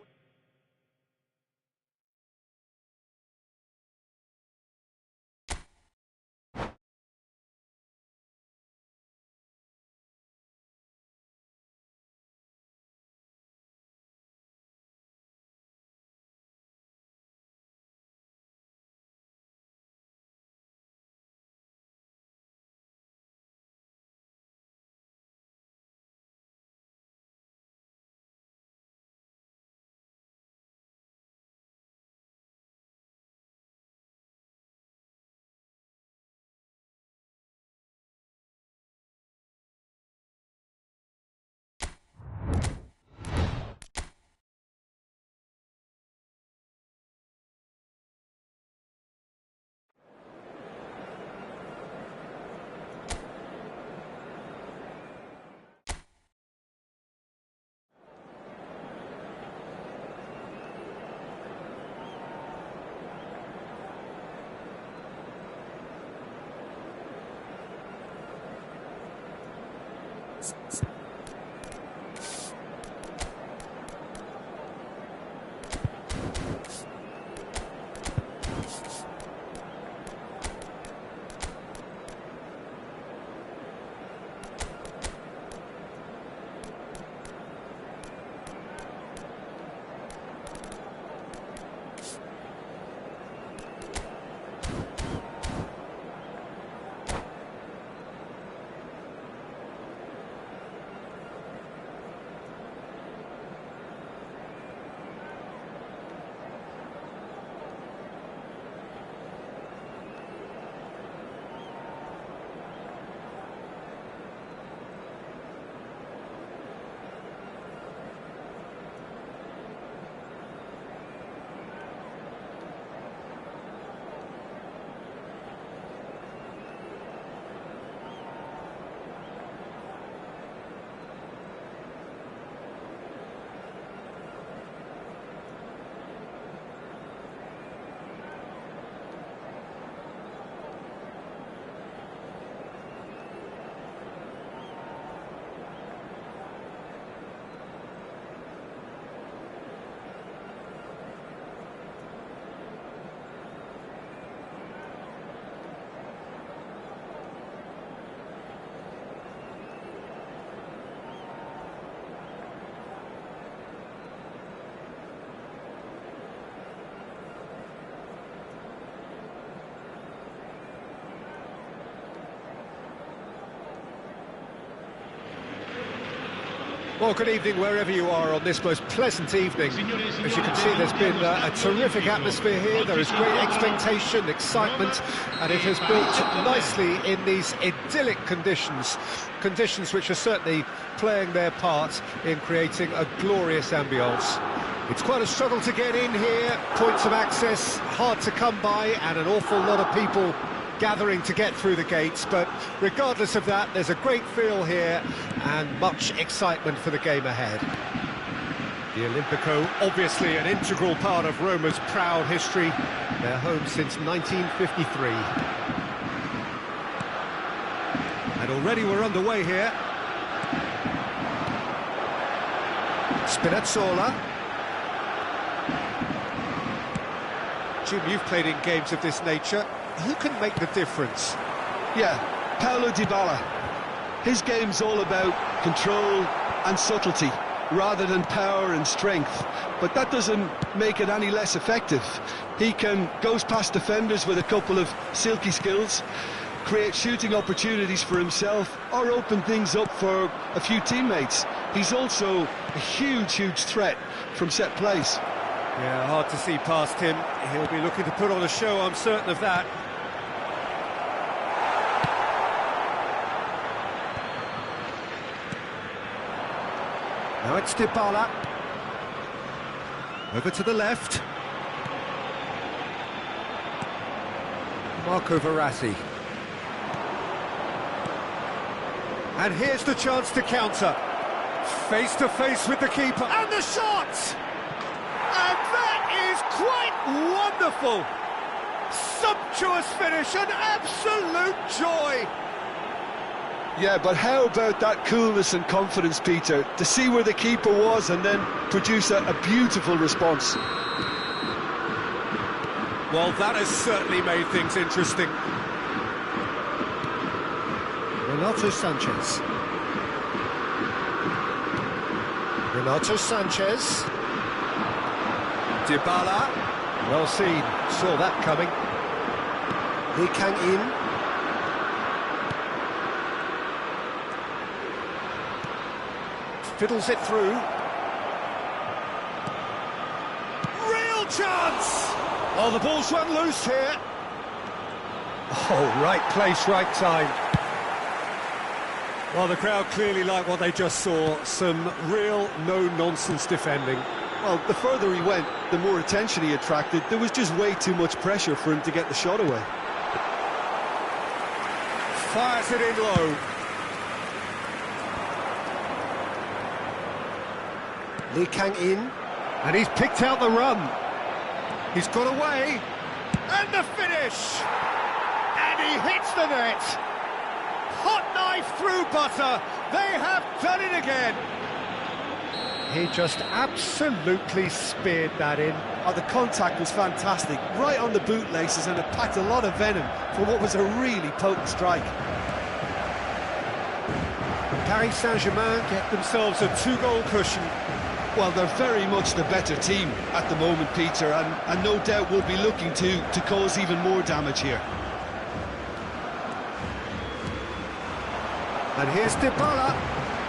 Well, good evening wherever you are on this most pleasant evening. As you can see, there's been a terrific atmosphere here. There is great expectation, excitement, and it has built nicely in these idyllic conditions. Conditions which are certainly playing their part in creating a glorious ambience. It's quite a struggle to get in here, points of access hard to come by, and an awful lot of people gathering to get through the gates, but regardless of that, there's a great feel here and much excitement for the game ahead. The Olimpico, obviously an integral part of Roma's proud history. They're home since 1953. And already we're underway here. Spinazzola. Jim, you've played in games of this nature. Who can make the difference? Yeah, Paulo Dybala. His game's all about control and subtlety, rather than power and strength. But that doesn't make it any less effective. He goes past defenders with a couple of silky skills, create shooting opportunities for himself, or open things up for a few teammates. He's also a huge threat from set plays. Yeah, hard to see past him. He'll be looking to put on a show, I'm certain of that. Now it's Dybala. Over to the left. Marco Verratti. And here's the chance to counter. Face to face with the keeper. And the shot! And that is quite wonderful! Sumptuous finish, an absolute joy! Yeah, but how about that coolness and confidence, Peter, to see where the keeper was and then produce a beautiful response? Well, that has certainly made things interesting. Renato Sanchez. Renato Sanchez. Dybala. Well seen, saw that coming. Lee Kang-in. Fiddles it through. Real chance! Oh, the ball's run loose here. Oh, right place, right time. Well, the crowd clearly like what they just saw. Some real no-nonsense defending. Well, the further he went, the more attention he attracted. There was just way too much pressure for him to get the shot away. Fires it in low. Lee Kang-in, and he's picked out the run. He's got away, and the finish! And he hits the net. Hot knife through butter. They have done it again. He just absolutely speared that in. Oh, the contact was fantastic, right on the bootlaces, and it packed a lot of venom for what was a really potent strike. Paris Saint-Germain get themselves a 2-goal cushion. Well, they're very much the better team at the moment, Peter, and no doubt will be looking to cause even more damage here. And here's Dybala.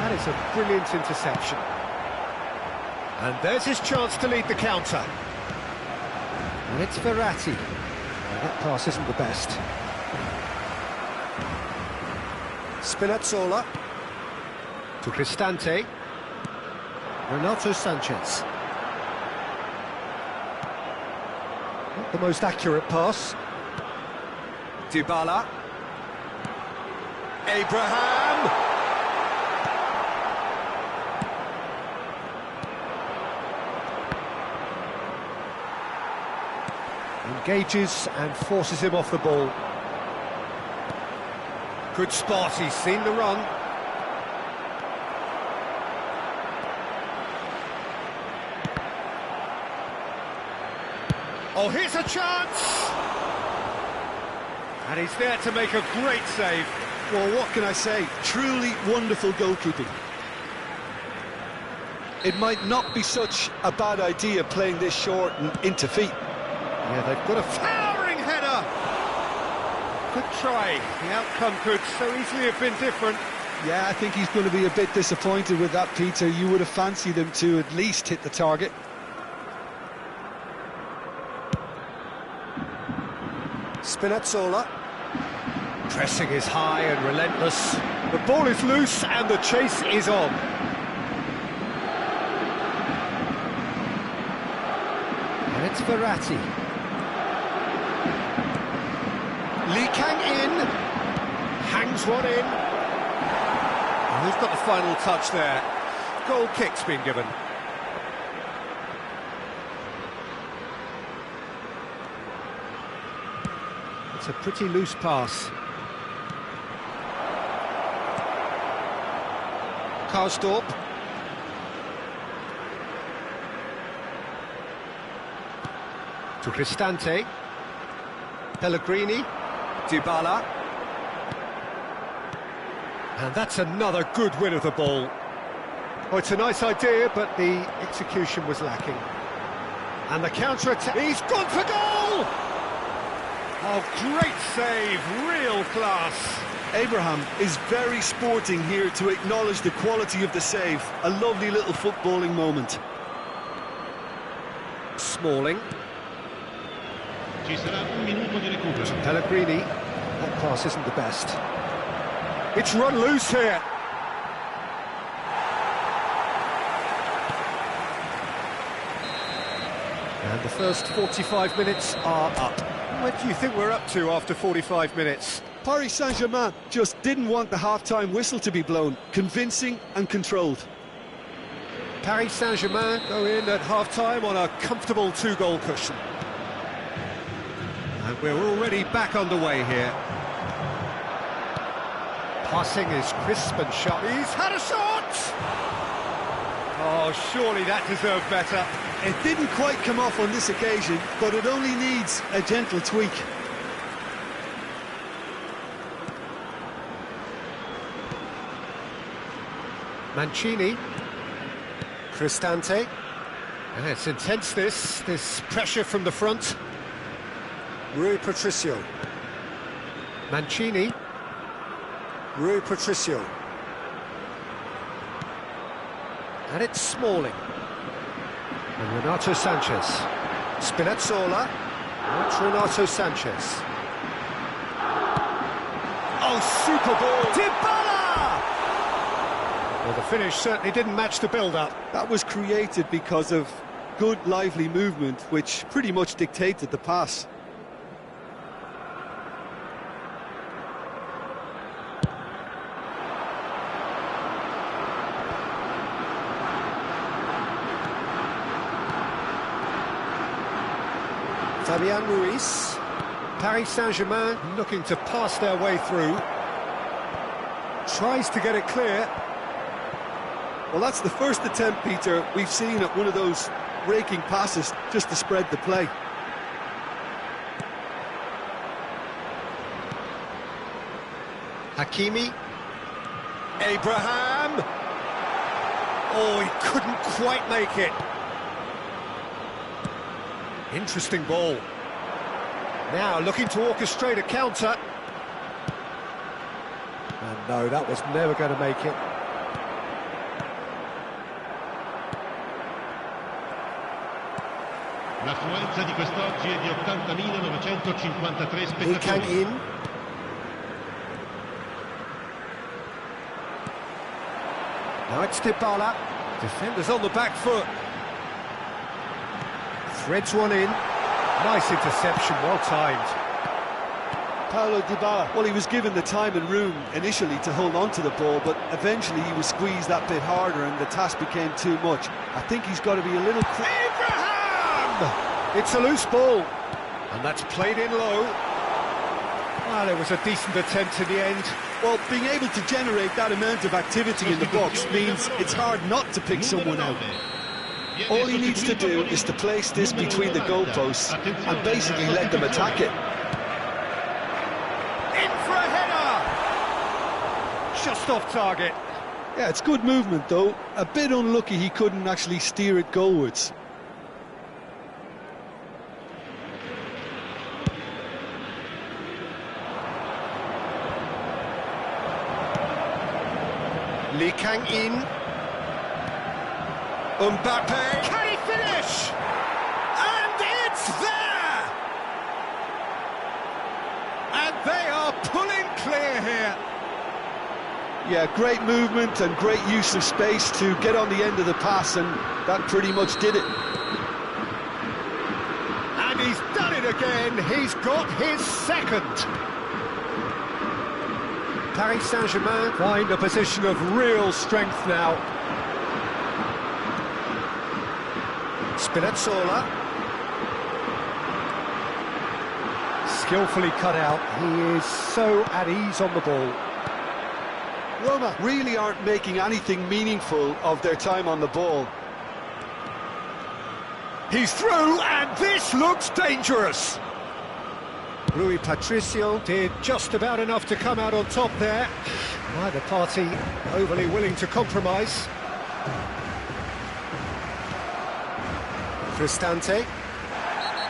That is a brilliant interception. And there's his chance to lead the counter. And it's Verratti. Well, that pass isn't the best. Spinazzola. To Cristante. Renato Sanchez. Not the most accurate pass. Dybala. Abraham! Engages and forces him off the ball. Good spot, he's seen the run. Oh, here's a chance! And he's there to make a great save. Well, what can I say? Truly wonderful goalkeeping. It might not be such a bad idea playing this short and into feet. Yeah, they've got a towering header! Good try. The outcome could so easily have been different. Yeah, I think he's going to be a bit disappointed with that, Peter. You would have fancied him to at least hit the target. Spinazzola. Pressing is high and relentless. The ball is loose and the chase is on. And it's Verratti. Lee Kang in. Hangs one in. And who's got the final touch there? Goal kick's been given. It's a pretty loose pass. Karsdorp. To Cristante. Pellegrini. Dybala. And that's another good win of the ball. Oh, it's a nice idea, but the execution was lacking. And the counter-attack. He's gone for goal! Oh, great save, real class. Abraham is very sporting here to acknowledge the quality of the save. A lovely little footballing moment. Smalling. Ci sarà un minuto di recupero. Pellegrini. That pass isn't the best. It's run loose here. And the first 45 minutes are up. What do you think we're up to after 45 minutes? Paris Saint-Germain just didn't want the half-time whistle to be blown. Convincing and controlled. Paris Saint-Germain go in at half-time on a comfortable two-goal cushion. And we're already back underway here. Passing is crisp and sharp. He's had a shot! Oh, surely that deserved better. It didn't quite come off on this occasion, but it only needs a gentle tweak. Mancini. Cristante. And it's intense, this pressure from the front. Rui Patricio. Mancini. Rui Patricio. And it's Smalling. And Renato Sanchez. Spinazzola. That's Renato Sanchez. Oh, super ball. Dybala! Well, the finish certainly didn't match the build-up. That was created because of good, lively movement, which pretty much dictated the pass. Fabian Ruiz. Paris Saint-Germain looking to pass their way through. Tries to get it clear. Well, that's the first attempt, Peter, we've seen at one of those raking passes just to spread the play. Hakimi. Abraham. Oh, he couldn't quite make it. Interesting ball. Now looking to orchestrate a counter. And no, that was never going to make it. L'affluenza di quest'oggi è di 80.953 He came spettatori. in. Now it's Dybala. Defenders on the back foot. Threads one in. Nice interception, well timed. Paulo Dybala, well, he was given the time and room initially to hold on to the ball, but eventually he was squeezed that bit harder and the task became too much. I think he's got to be a little... Abraham! It's a loose ball. And that's played in low. Well, it was a decent attempt in the end. Well, being able to generate that amount of activity in the box means it's hard not to pick someone out. All he needs to do is to place this between the goalposts and basically let them attack it. In for a header! Just off target. Yeah, it's good movement though. A bit unlucky he couldn't actually steer it goalwards. Lee Kang-in. Mbappe. Can he finish? And it's there! And they are pulling clear here. Yeah, great movement and great use of space to get on the end of the pass, and that pretty much did it. And he's done it again. He's got his second. Paris Saint-Germain find a position of real strength now. Spinazzola. Skillfully cut out. He is so at ease on the ball. Roma really aren't making anything meaningful of their time on the ball. He's through, and this looks dangerous. Rui Patricio did just about enough to come out on top there. Neither party overly willing to compromise. Cristante.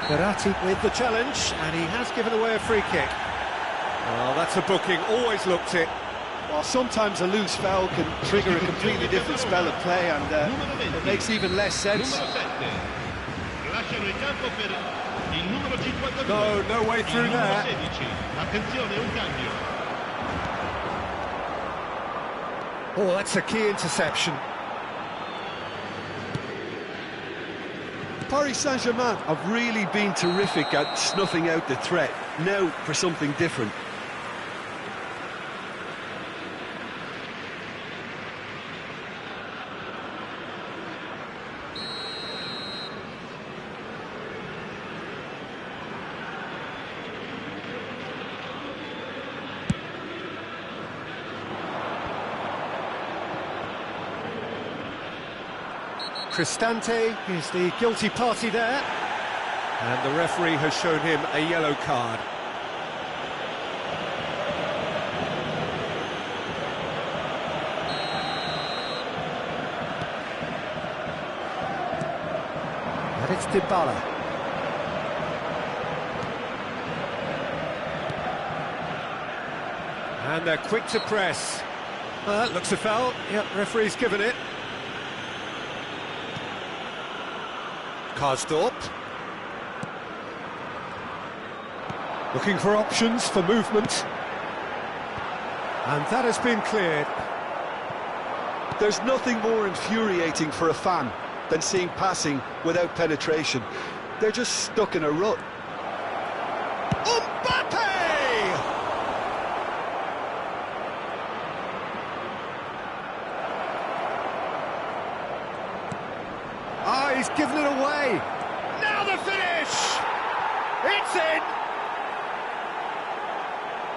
Verratti with the challenge, and he has given away a free kick. Well, that's a booking, always looked it. Well, sometimes a loose foul can trigger a completely different spell of play, and it makes even less sense. No way through there. Oh, that's a key interception. Paris Saint-Germain have really been terrific at snuffing out the threat. Now for something different. Cristante is the guilty party there, and the referee has shown him a yellow card. And it's Dybala. And they're quick to press. That looks a foul. Yep, referee's given it. Karsdorp. Looking for options for movement. And that has been cleared. There's nothing more infuriating for a fan than seeing passing without penetration. They're just stuck in a rut. Mbappe! Ah, he's given it away. Now the finish! It's in!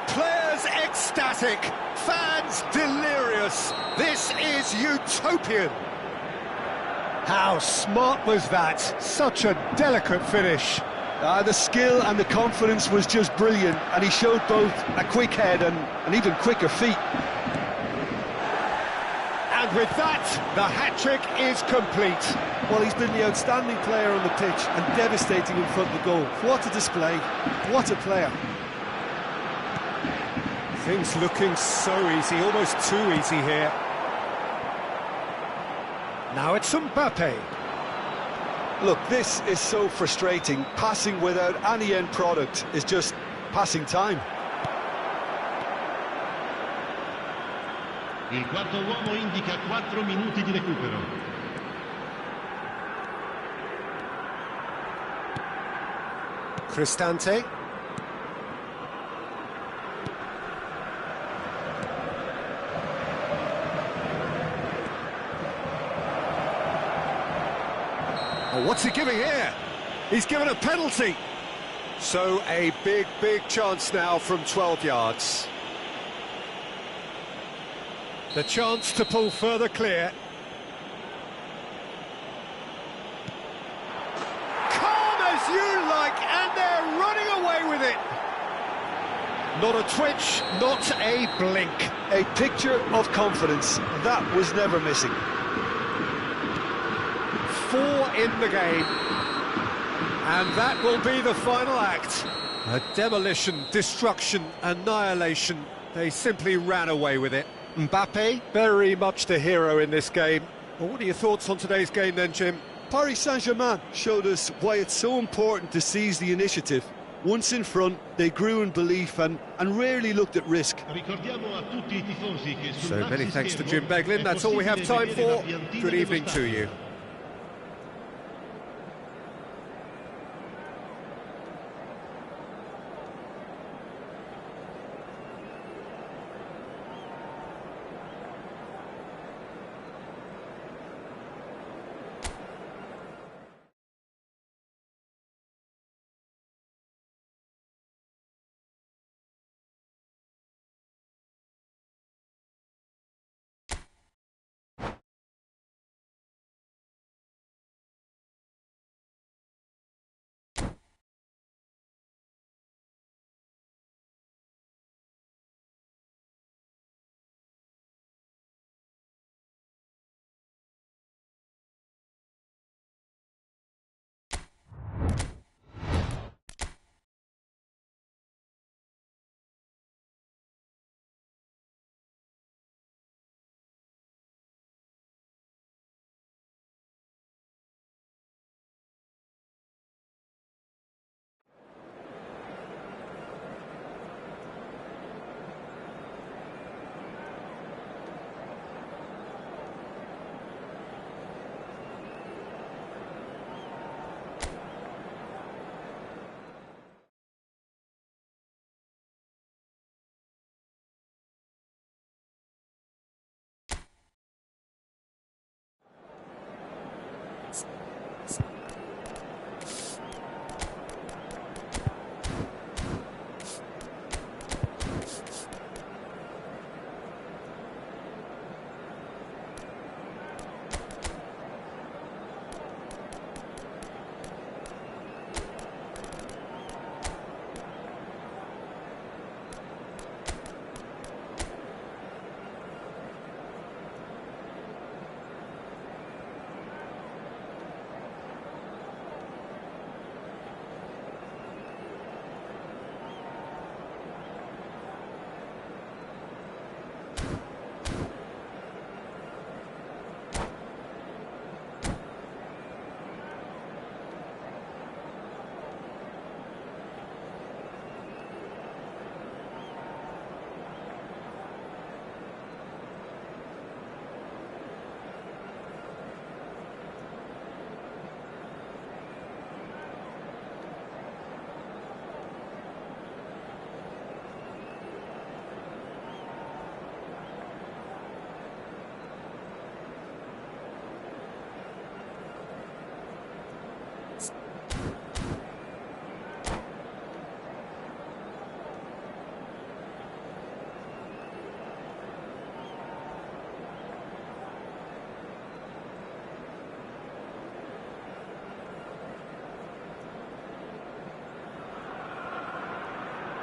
Players ecstatic, fans delirious. This is utopian. How smart was that? Such a delicate finish. The skill and the confidence was just brilliant, and he showed both a quick head and an even quicker feet. And with that, the hat-trick is complete. Well, he's been the outstanding player on the pitch and devastating in front of the goal. What a display, what a player. Things looking so easy, almost too easy here. Now it's Mbappe. Look, this is so frustrating. Passing without any end product is just passing time. Il quarto uomo indica 4 minuti di recupero. Cristante. Oh, what's he giving here? He's given a penalty. So a big chance now from 12 yards. The chance to pull further clear. Calm as you like, and they're running away with it. Not a twitch, not a blink. A picture of confidence. That was never missing. 4 in the game. And that will be the final act. A demolition, destruction, annihilation. They simply ran away with it. Mbappe, very much the hero in this game. Well, what are your thoughts on today's game then, Jim? Paris Saint-Germain showed us why it's so important to seize the initiative. Once in front, they grew in belief and rarely looked at risk. So many thanks to Jim Beglin. That's all we have time for. Good evening to you.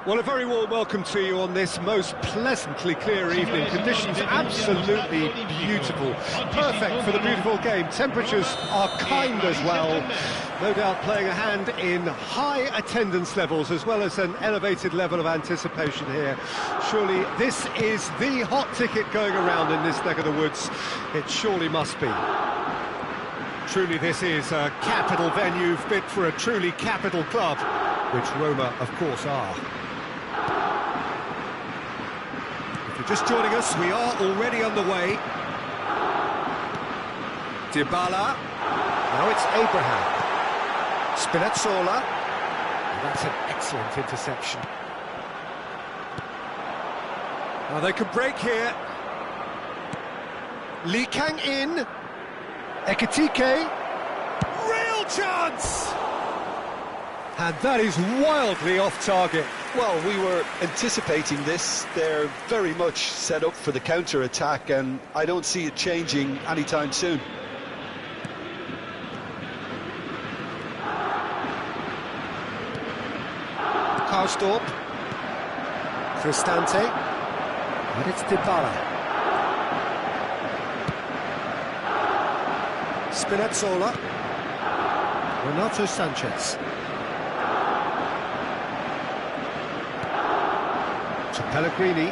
Well, a very warm welcome to you on this most pleasantly clear evening. Conditions absolutely beautiful. Perfect for the beautiful game. Temperatures are kind as well. No doubt playing a hand in high attendance levels as well as an elevated level of anticipation here. Surely this is the hot ticket going around in this neck of the woods. It surely must be. Truly this is a capital venue fit for a truly capital club, which Roma, of course, are. Just joining us, we are already underway. Dybala. Now it's Abraham. Spinazzola. And that's an excellent interception. Now they can break here. Lee Kang in. Ekitike. Real chance! And that is wildly off target. Well, we were anticipating this. They're very much set up for the counter-attack, and I don't see it changing anytime soon. Karsdorp. Cristante. And it's Dybala. Spinazzola. Renato Sanchez. To Pellegrini.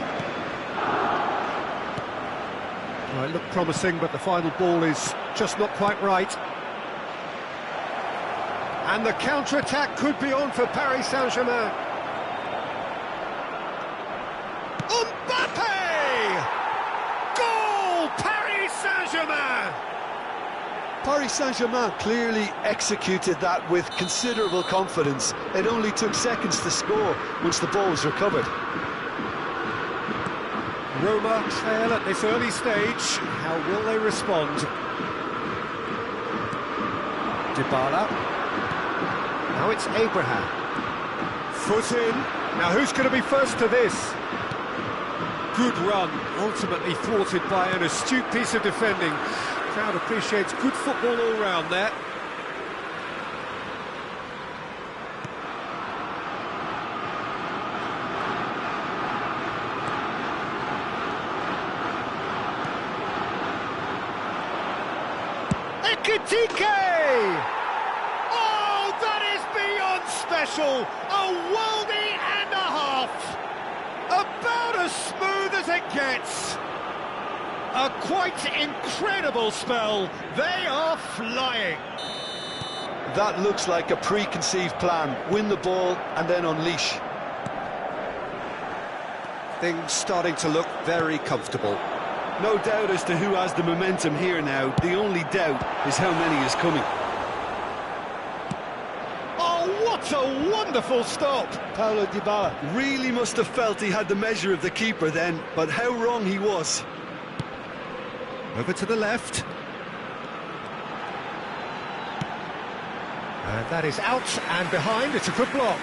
Well, it looked promising, but the final ball is just not quite right. And the counter-attack could be on for Paris Saint-Germain. Mbappe! Goal! Paris Saint-Germain! Paris Saint-Germain clearly executed that with considerable confidence. It only took seconds to score once the ball was recovered. Roma trail at this early stage. How will they respond? Dybala. Now it's Abraham. Foot in. Now who's going to be first to this? Good run, ultimately thwarted by an astute piece of defending. Crowd appreciates good football all round there. Ekitike! Oh, that is beyond special! A worldie and a half! About as smooth as it gets! A quite incredible spell. They are flying. That looks like a preconceived plan. Win the ball and then unleash. Things starting to look very comfortable. No doubt as to who has the momentum here now. The only doubt is how many is coming. Oh, what a wonderful stop! Paulo Dybala really must have felt he had the measure of the keeper then, but how wrong he was. Over to the left. And that is out and behind. It's a good block.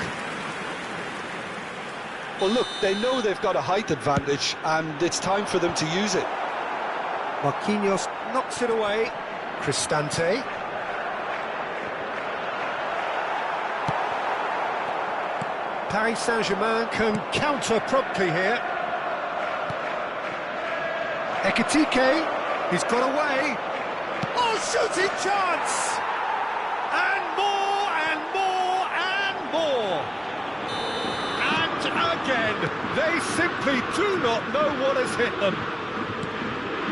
Well, look, they know they've got a height advantage, and it's time for them to use it. Marquinhos knocks it away. Cristante. Paris Saint-Germain can counter promptly here. Ekitike, he's got away. Oh, shooting chance! And more, and more, and more. And again, they simply do not know what has hit them.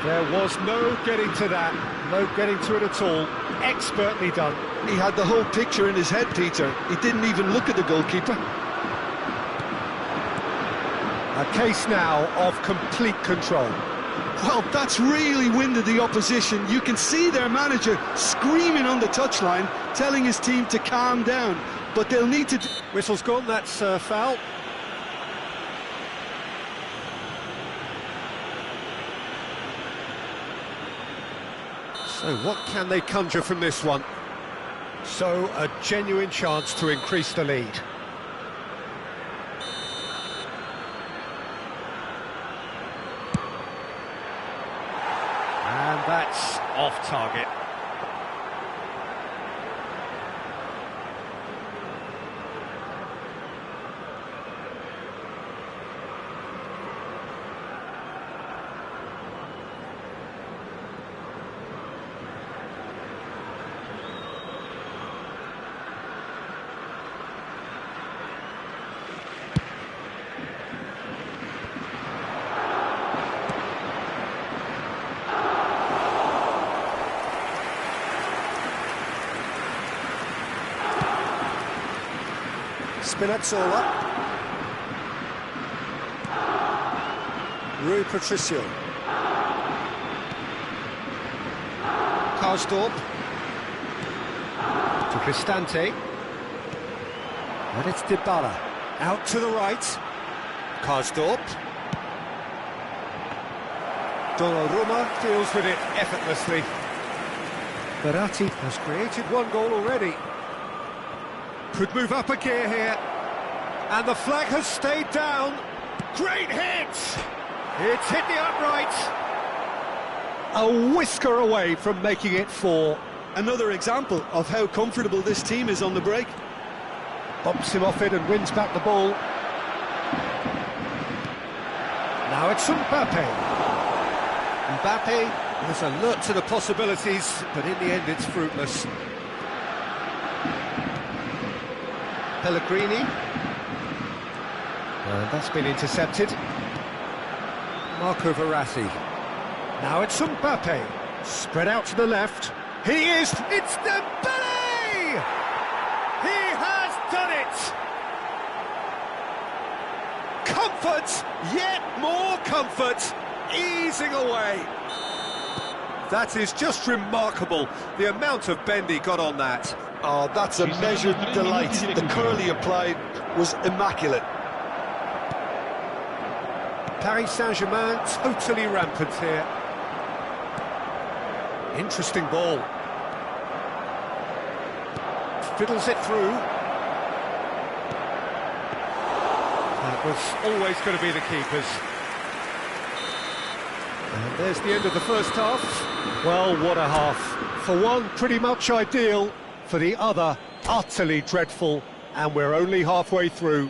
There was no getting to that, no getting to it at all. Expertly done. He had the whole picture in his head, Peter. He didn't even look at the goalkeeper. A case now of complete control. Well, that's really winded the opposition. You can see their manager screaming on the touchline, telling his team to calm down. But they'll need to... Whistle's gone, that's foul. So what can they conjure from this one? So a genuine chance to increase the lead. And that's off target. Spinazzola. Rui Patricio. Karsdorp. To Cristante. And it's Dybala. Out to the right. Karsdorp. Donnarumma deals with it effortlessly. Verratti has created one goal already. Could move up a gear here. And the flag has stayed down. Great hit! It's hit the upright. A whisker away from making it 4. Another example of how comfortable this team is on the break. Bumps him off it and wins back the ball. Now it's Mbappe. Mbappe was alert to the possibilities, but in the end it's fruitless. Pellegrini. That's been intercepted. Marco Verratti. Now it's Mbappe, spread out to the left. It's Dembele! He has done it! Comfort, yet more comfort, easing away. That is just remarkable, the amount of bend he got on that. Oh, that's a measured delight. The curl he applied was immaculate. Paris Saint-Germain totally rampant here. Interesting ball. Fiddles it through. That was always going to be the keepers. And there's the end of the first half. Well, what a half. For one, pretty much ideal. For the other, utterly dreadful. And we're only halfway through.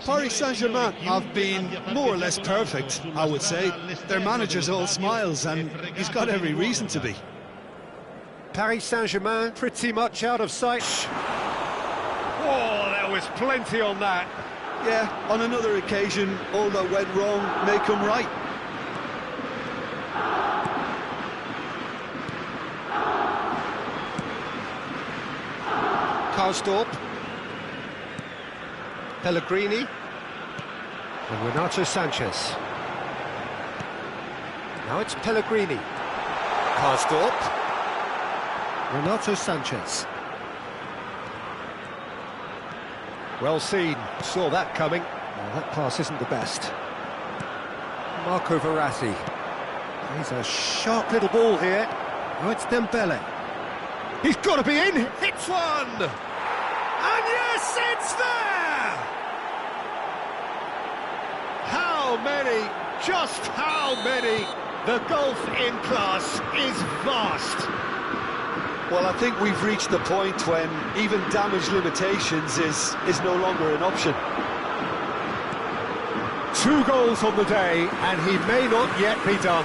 Paris Saint-Germain have been more or less perfect, I would say. Their manager's all smiles, and he's got every reason to be. Paris Saint-Germain pretty much out of sight. Oh, there was plenty on that. Yeah, on another occasion, all that went wrong may come right. Karsdorp. Pellegrini. And Renato Sanchez. Now it's Pellegrini. Karsdorp. Renato Sanchez. Well seen, saw that coming. Well, that pass isn't the best. Marco Verratti. He's a sharp little ball here. Oh, it's Dembele. He's got to be in, hits one! And yes, it's there! How many, just how many? The gulf in class is vast. Well, I think we've reached the point when even damage limitations is no longer an option. 2 goals on the day, and he may not yet be done.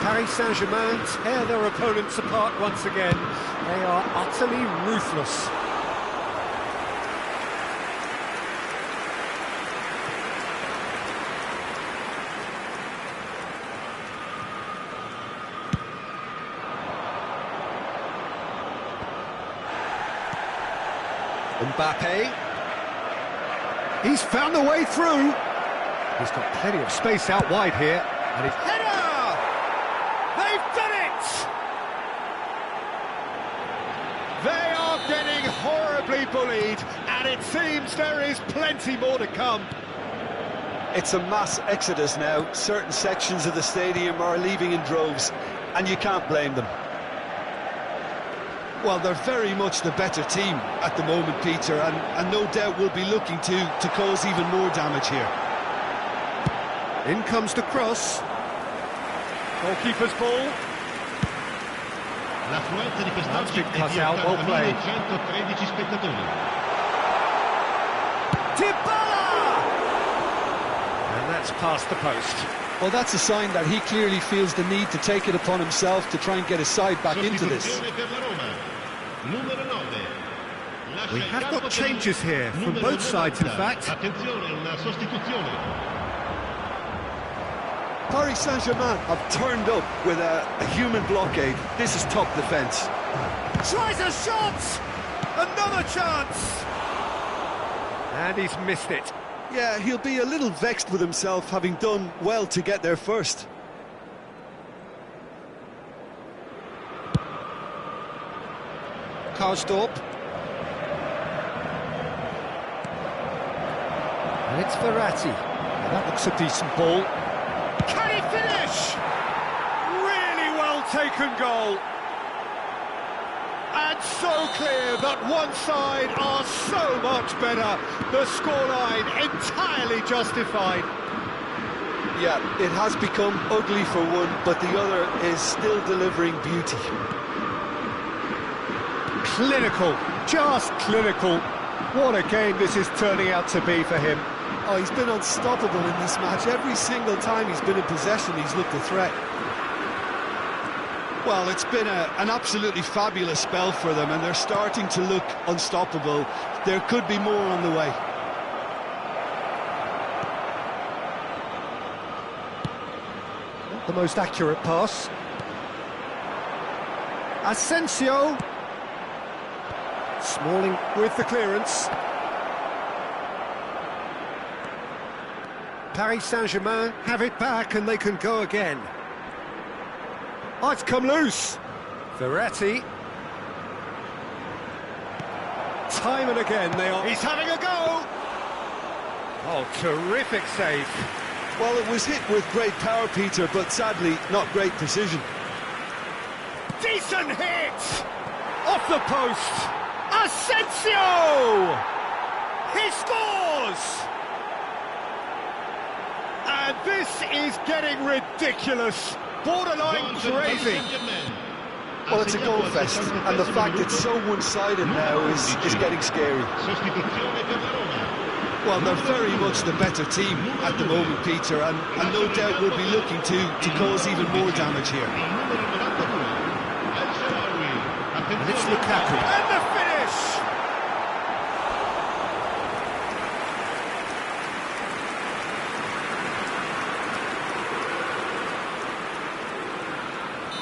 Paris Saint-Germain tear their opponents apart once again. They are utterly ruthless. Mbappe. He's found a way through. He's got plenty of space out wide here. And his header! They've done it! They are getting horribly bullied, and it seems there is plenty more to come. It's a mass exodus now. Certain sections of the stadium are leaving in droves, and you can't blame them. Well, they're very much the better team at the moment, Peter, and no doubt will be looking to cause even more damage here. In comes the cross. Goalkeeper's ball. L'affluenza di quest'oggi è cut di out, well played. 80.113 spettatori. Dybala! And that's past the post. Well, that's a sign that he clearly feels the need to take it upon himself to try and get his side back into this. Sostituzione per la Roma. Numero 9. Lascia We il have campo got per changes here, from numero both sides in 90. fact. Attenzione, una sostituzione. Paris Saint-Germain have turned up with a human blockade. This is top defence. Tries a shot! Another chance! And he's missed it. Yeah, he'll be a little vexed with himself, having done well to get there first. Karsdorp. And it's Verratti. Now that looks a decent ball. Can he finish? Really well taken goal. And so clear that one side are so much better. The scoreline entirely justified. Yeah, it has become ugly for one, but the other is still delivering beauty. Clinical, just clinical. What a game this is turning out to be for him. Oh, he's been unstoppable in this match. Every single time he's been in possession, he's looked a threat. Well, it's been an absolutely fabulous spell for them, and they're starting to look unstoppable. There could be more on the way. the most accurate pass. Asensio. Smalling with the clearance. Paris Saint-Germain have it back and they can go again. Oh, it's come loose. Verratti. Time and again they are... He's having a go! Oh, terrific save. Well, it was hit with great power, Peter, but sadly, not great precision. Decent hit! Off the post! Asensio! He scores! And this is getting ridiculous. Borderline crazy. Well, it's a goal fest, and the fact it's so one-sided now is getting scary. Well, they're very much the better team at the moment, Peter, and no doubt will be looking to cause even more damage here. And it's Lukaku. And the finish!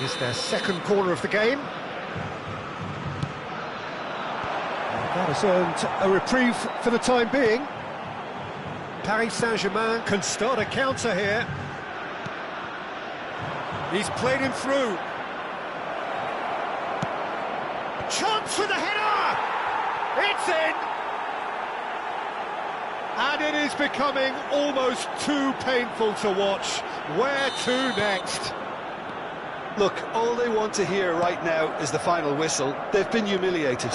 Is their second corner of the game. That has earned a reprieve for the time being. Paris Saint-Germain can start a counter here. He's played him through. Chance for the header! It's in! And it is becoming almost too painful to watch. Where to next? Look, all they want to hear right now is the final whistle. They've been humiliated.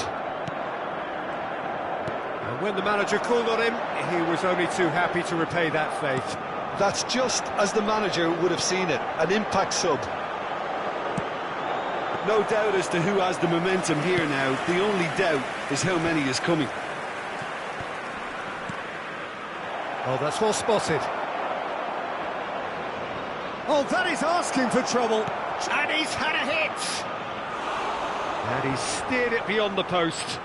And when the manager called on him, he was only too happy to repay that faith. That's just as the manager would have seen it, an impact sub. No doubt as to who has the momentum here now. The only doubt is how many is coming. Oh, that's well spotted. Oh, that is asking for trouble. And he's had a hit. And he's steered it beyond the post.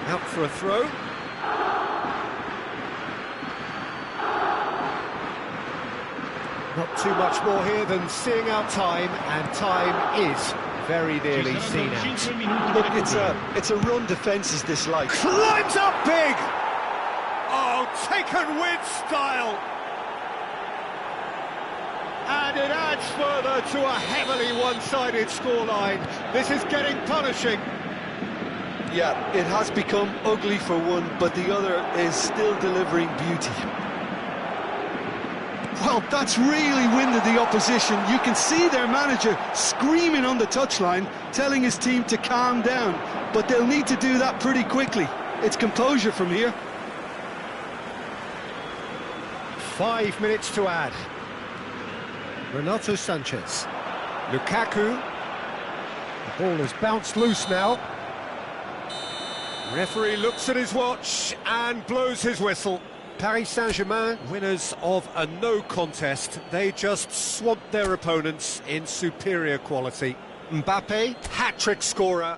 Out for a throw. Not too much more here than seeing out time, and time is very nearly seen out. Look, it's a run defence's dislike. Climbs up big! Oh, taken with style! And it adds further to a heavily one-sided scoreline. This is getting punishing. Yeah, it has become ugly for one, but the other is still delivering beauty. Well, that's really winded the opposition. You can see their manager screaming on the touchline, telling his team to calm down. But they'll need to do that pretty quickly. It's composure from here. 5 minutes to add. Renato Sanchez. Lukaku. The ball has bounced loose now. Referee looks at his watch and blows his whistle. Paris Saint-Germain, winners of a no contest. They just swamped their opponents in superior quality. Mbappe, hat-trick scorer.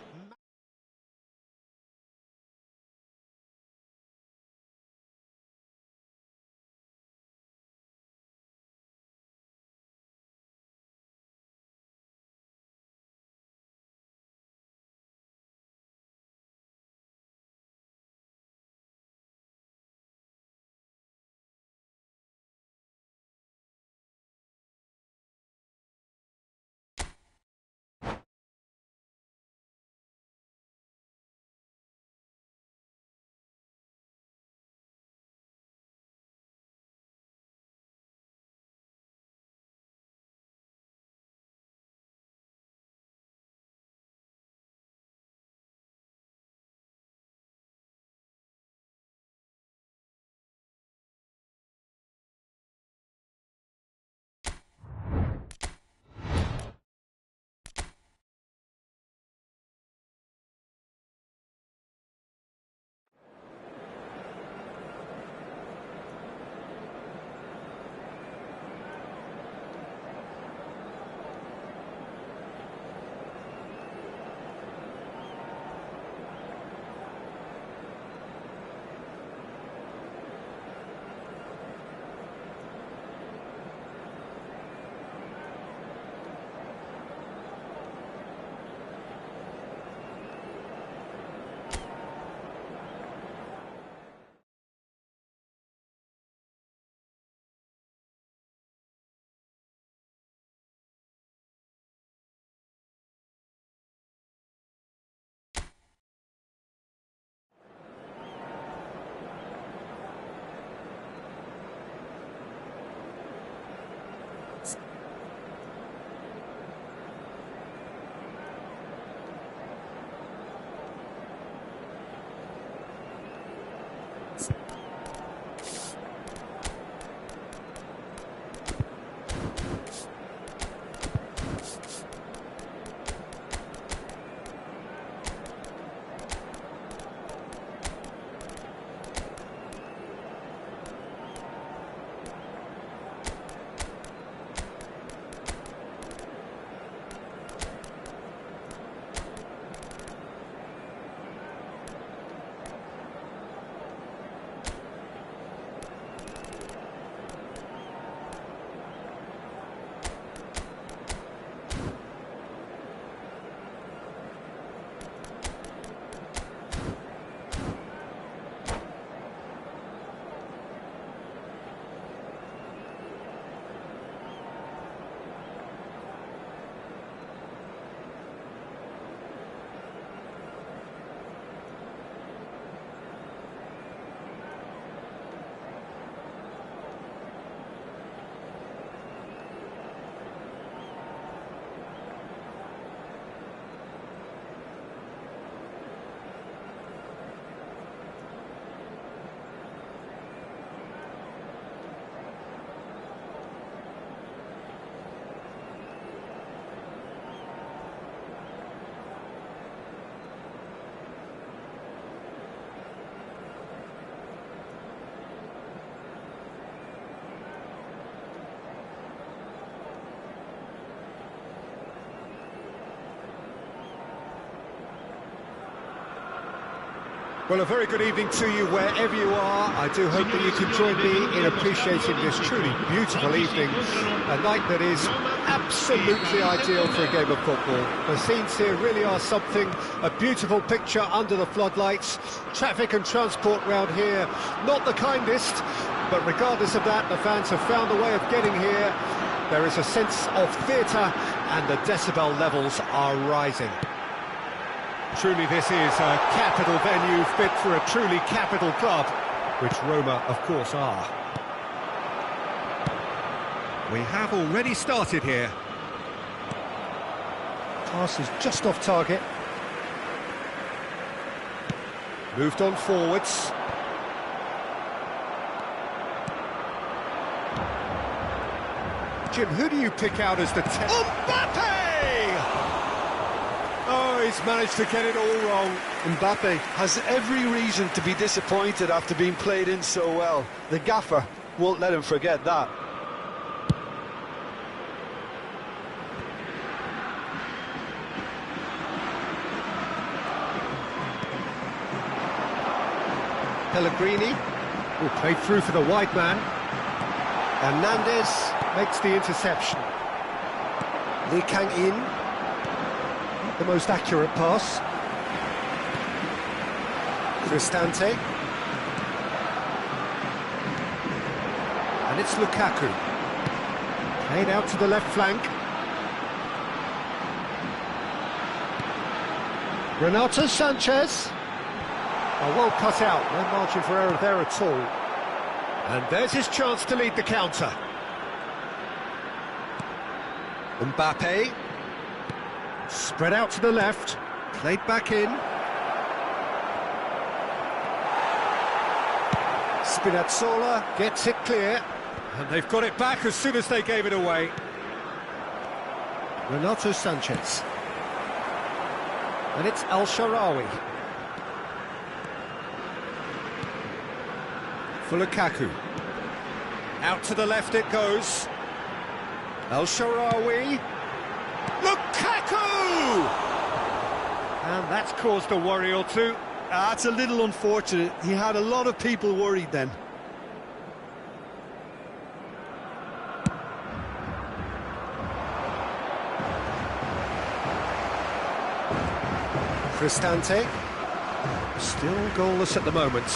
Well, a very good evening to you wherever you are. I do hope that you can join me in appreciating this truly beautiful evening. A night that is absolutely ideal for a game of football. The scenes here really are something. A beautiful picture under the floodlights. Traffic and transport round here, not the kindest. But regardless of that, the fans have found a way of getting here. There is a sense of theatre and the decibel levels are rising. Truly this is a capital venue fit for a truly capital club, which Roma, of course, are. We have already started here. Pass is just off target. Moved on forwards. Jim, who do you pick out as the... Mbappe! Oh, he's managed to get it all wrong. Mbappe has every reason to be disappointed after being played in so well. The gaffer won't let him forget that. Pellegrini, who played through for the wide man. Hernandez makes the interception. Lee Kang-in, the most accurate pass. Cristante. And it's Lukaku. Played out to the left flank. Renato Sanchez. Oh, well cut out, no margin for error there at all. And there's his chance to lead the counter. Mbappe. Spread out to the left, played back in. Spinazzola gets it clear, and they've got it back as soon as they gave it away. Renato Sanchez. And it's Al-Sharawi. For Lukaku. Out to the left it goes. Al-Sharawi. Lukaku! And that's caused a worry or two. That's a little unfortunate. He had a lot of people worried then. Cristante. Still goalless at the moment.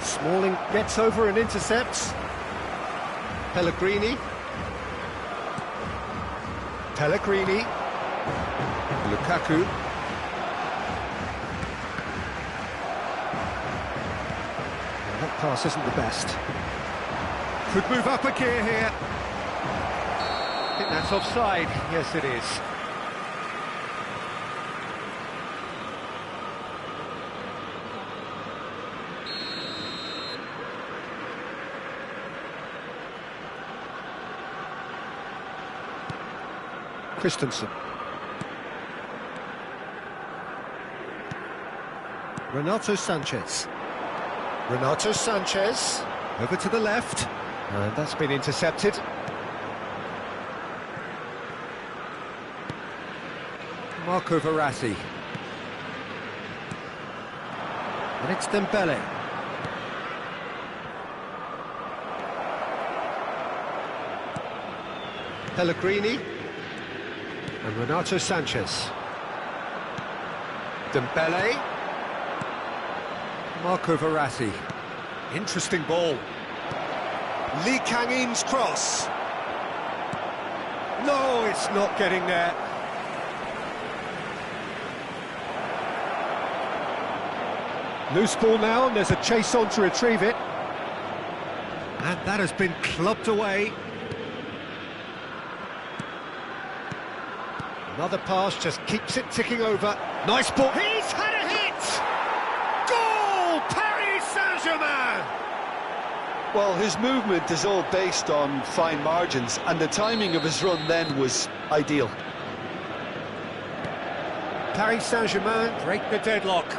Smalling gets over and intercepts. Pellegrini. Pellegrini. Lukaku. Well, that pass isn't the best. Could move up a gear here. I think that's offside. Yes, it is. Christensen. Renato Sanchez. Renato Sanchez. Over to the left. And that's been intercepted. Marco Verratti. And it's Dembele. Pellegrini. And Renato Sanchez. Dembele. Marco Verratti. Interesting ball. Lee Kang-in's cross. No, it's not getting there. Loose ball now, and there's a chase on to retrieve it. And that has been clubbed away. Another pass just keeps it ticking over. Nice ball. He's had a hit! Goal! Paris Saint-Germain! Well, his movement is all based on fine margins, and the timing of his run then was ideal. Paris Saint-Germain break the deadlock.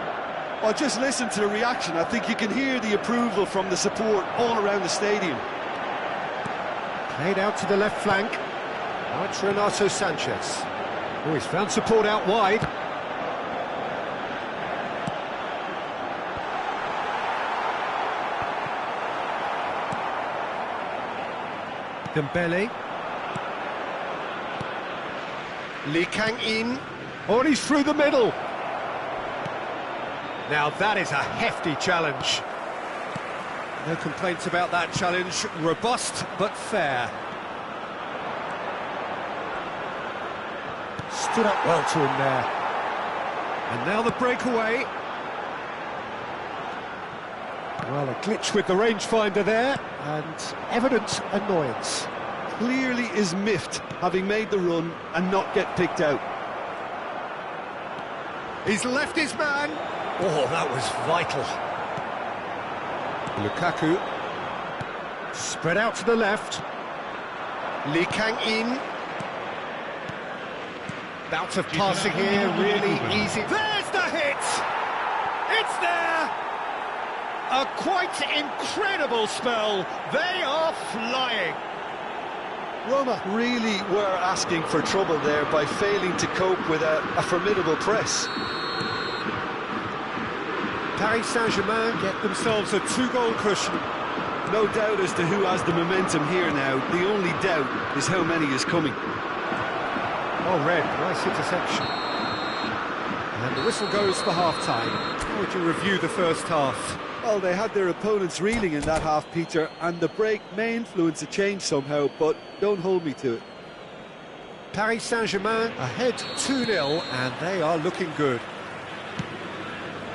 Well, just listen to the reaction. I think you can hear the approval from the support all around the stadium. Played out to the left flank. Now it's Renato Sanchez. Oh, he's found support out wide. Dembele. Lee Kang-in. Oh, and he's through the middle. Now that is a hefty challenge. No complaints about that challenge. Robust but fair. Stood up well to him there. And now the breakaway. Well, a glitch with the rangefinder there, and evident annoyance. Clearly is miffed, having made the run and not get picked out. He's left his man. Oh, that was vital. Lukaku. Spread out to the left. Lee Kang-in. Bout of passing here, really easy. There's the hit! It's there! A quite incredible spell. They are flying. Roma really were asking for trouble there by failing to cope with a formidable press. Paris Saint-Germain get themselves a 2-goal cushion. No doubt as to who has the momentum here now. The only doubt is how many is coming. Oh, red, nice interception. And the whistle goes for half-time. How would you review the first half? Well, they had their opponents reeling in that half, Peter, and the break may influence a change somehow, but don't hold me to it. Paris Saint-Germain ahead 2-0, and they are looking good.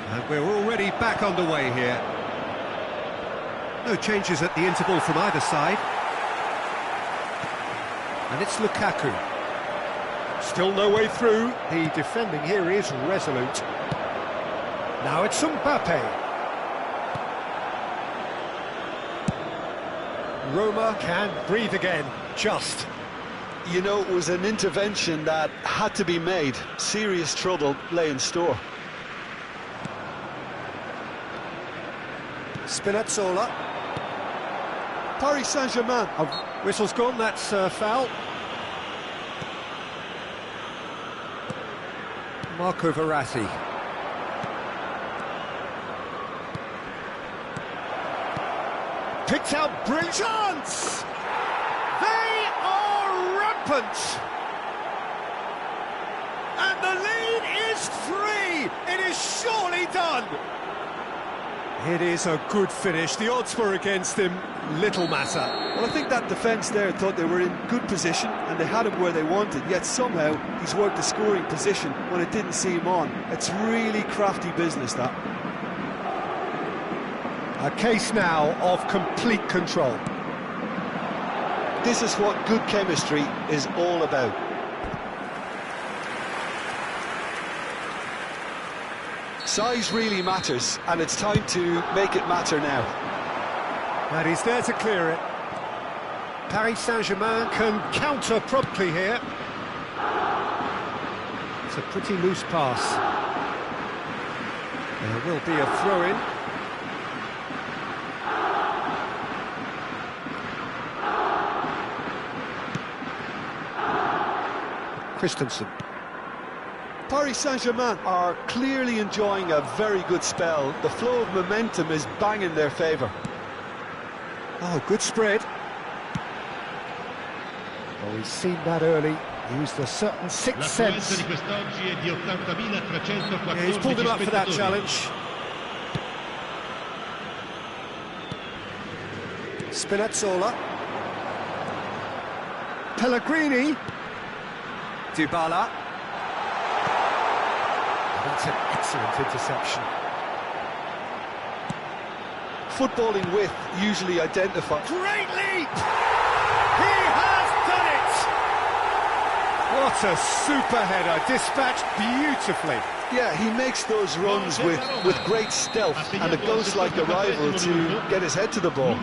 And we're already back underway here. No changes at the interval from either side. And it's Lukaku. Still no way through. The defending here is resolute. Now it's Mbappe. Roma can breathe again, just. You know, it was an intervention that had to be made. Serious trouble lay in store. Spinazzola. Paris Saint-Germain. Oh, whistle's gone, that's foul. Marco Verratti. Picked out, brilliant chance! They are rampant! And the lead is 3! It is surely done! It is a good finish. The odds were against him, little matter. Well, I think that defence there thought they were in good position and they had him where they wanted, yet somehow he's worked the scoring position when it didn't see him on. It's really crafty business, that. A case now of complete control. This is what good chemistry is all about. Size really matters, and it's time to make it matter now. And he's there to clear it. Paris Saint-Germain can counter promptly here. It's a pretty loose pass. There will be a throw-in. Christensen. Paris Saint-Germain are clearly enjoying a very good spell. The flow of momentum is bang in their favour. Oh, good spread. Oh, he's seen that early. Used a certain sixth sense. Yeah, he's pulled him up for that challenge. Spinazzola. Pellegrini. Dybala. That's an excellent interception. Footballing width usually identified. Great leap! He has done it! What a super header, dispatched beautifully. Yeah, he makes those runs with great stealth, and it goes like a rival to get his head to the ball.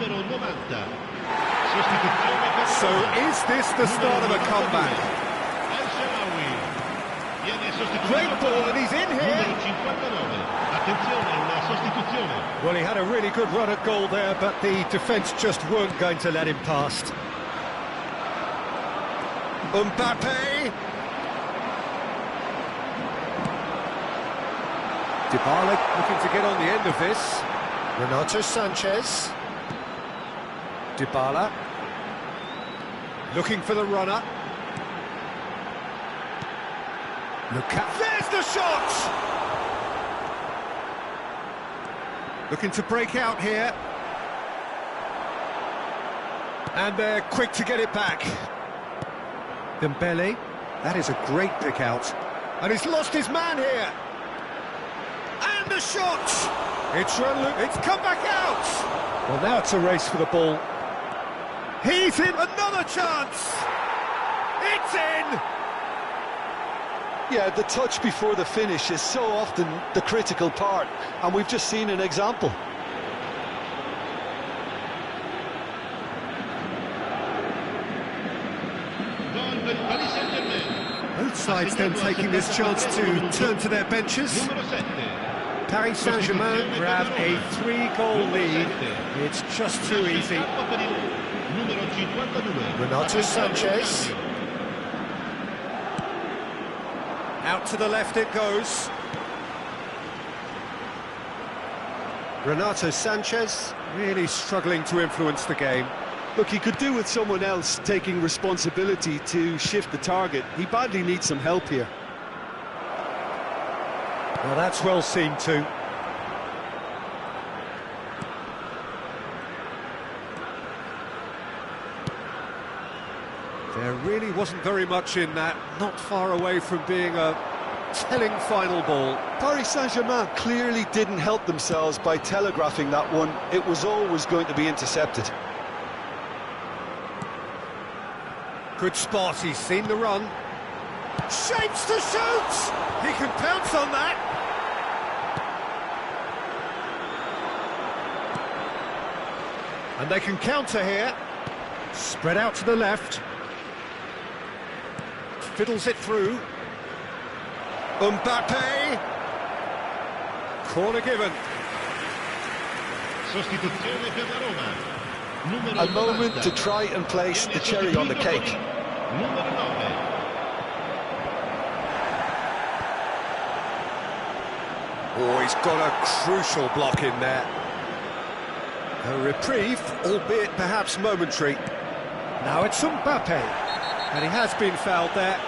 So is this the start of a comeback? Great ball, and he's in here. Well, he had a really good run at goal there, but the defence just weren't going to let him past. Mbappe. Dybala looking to get on the end of this. Renato Sanchez. Dybala. Looking for the runner. Look at... There's the shot! Looking to break out here. And they're quick to get it back. Dembele, that is a great pick out. And he's lost his man here. And the shot! It's come back out! Well, now it's a race for the ball. He's in, another chance! It's in! Yeah, the touch before the finish is so often the critical part, and we've just seen an example. Both sides then taking this chance to turn to their benches. Paris Saint-Germain grab a 3-goal lead. It's just too easy. Renato Sanchez. Out to the left it goes. Renato Sanchez really struggling to influence the game. Look, he could do with someone else taking responsibility to shift the target. He badly needs some help here. Well, that's well seen too. There really wasn't very much in that, not far away from being a telling final ball. Paris Saint-Germain clearly didn't help themselves by telegraphing that one. It was always going to be intercepted. Good spot, he's seen the run. Shapes to shoot! He can pounce on that! And they can counter here. Spread out to the left. Fiddles it through. Mbappe! Corner given. Sostituzione per la Roma. A moment to try and place the cherry on the cake. Numero 9. Oh, he's got a crucial block in there. A reprieve, albeit perhaps momentary. Now it's Mbappe, and he has been fouled there.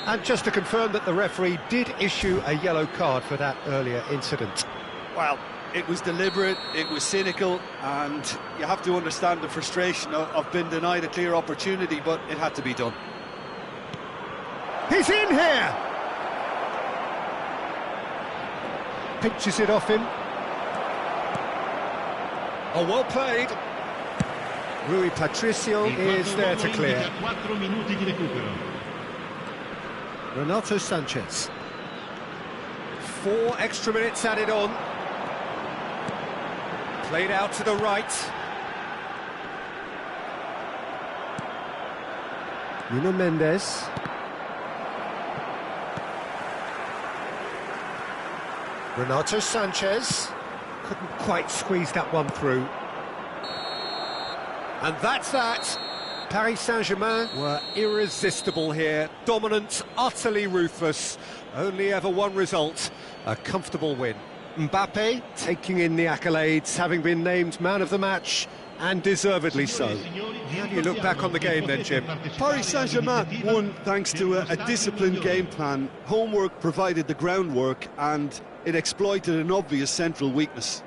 And just to confirm that the referee did issue a yellow card for that earlier incident. Well, it was deliberate, it was cynical, and you have to understand the frustration of being denied a clear opportunity, but it had to be done. He's in here! Pinches it off him. Oh, well played. Rui Patricio is there to clear. 4 minuti di recupero. Renato Sanchez. 4 extra minutes added on. Played out to the right. Nuno Mendes. Renato Sanchez. Couldn't quite squeeze that one through. And that's that. Paris Saint-Germain were irresistible here. Dominant, utterly ruthless. Only ever one result, a comfortable win. Mbappe taking in the accolades, having been named man of the match, and deservedly so. How do you look back on the game then, Jim? Paris Saint-Germain won thanks to a disciplined game plan. Homework provided the groundwork, and it exploited an obvious central weakness.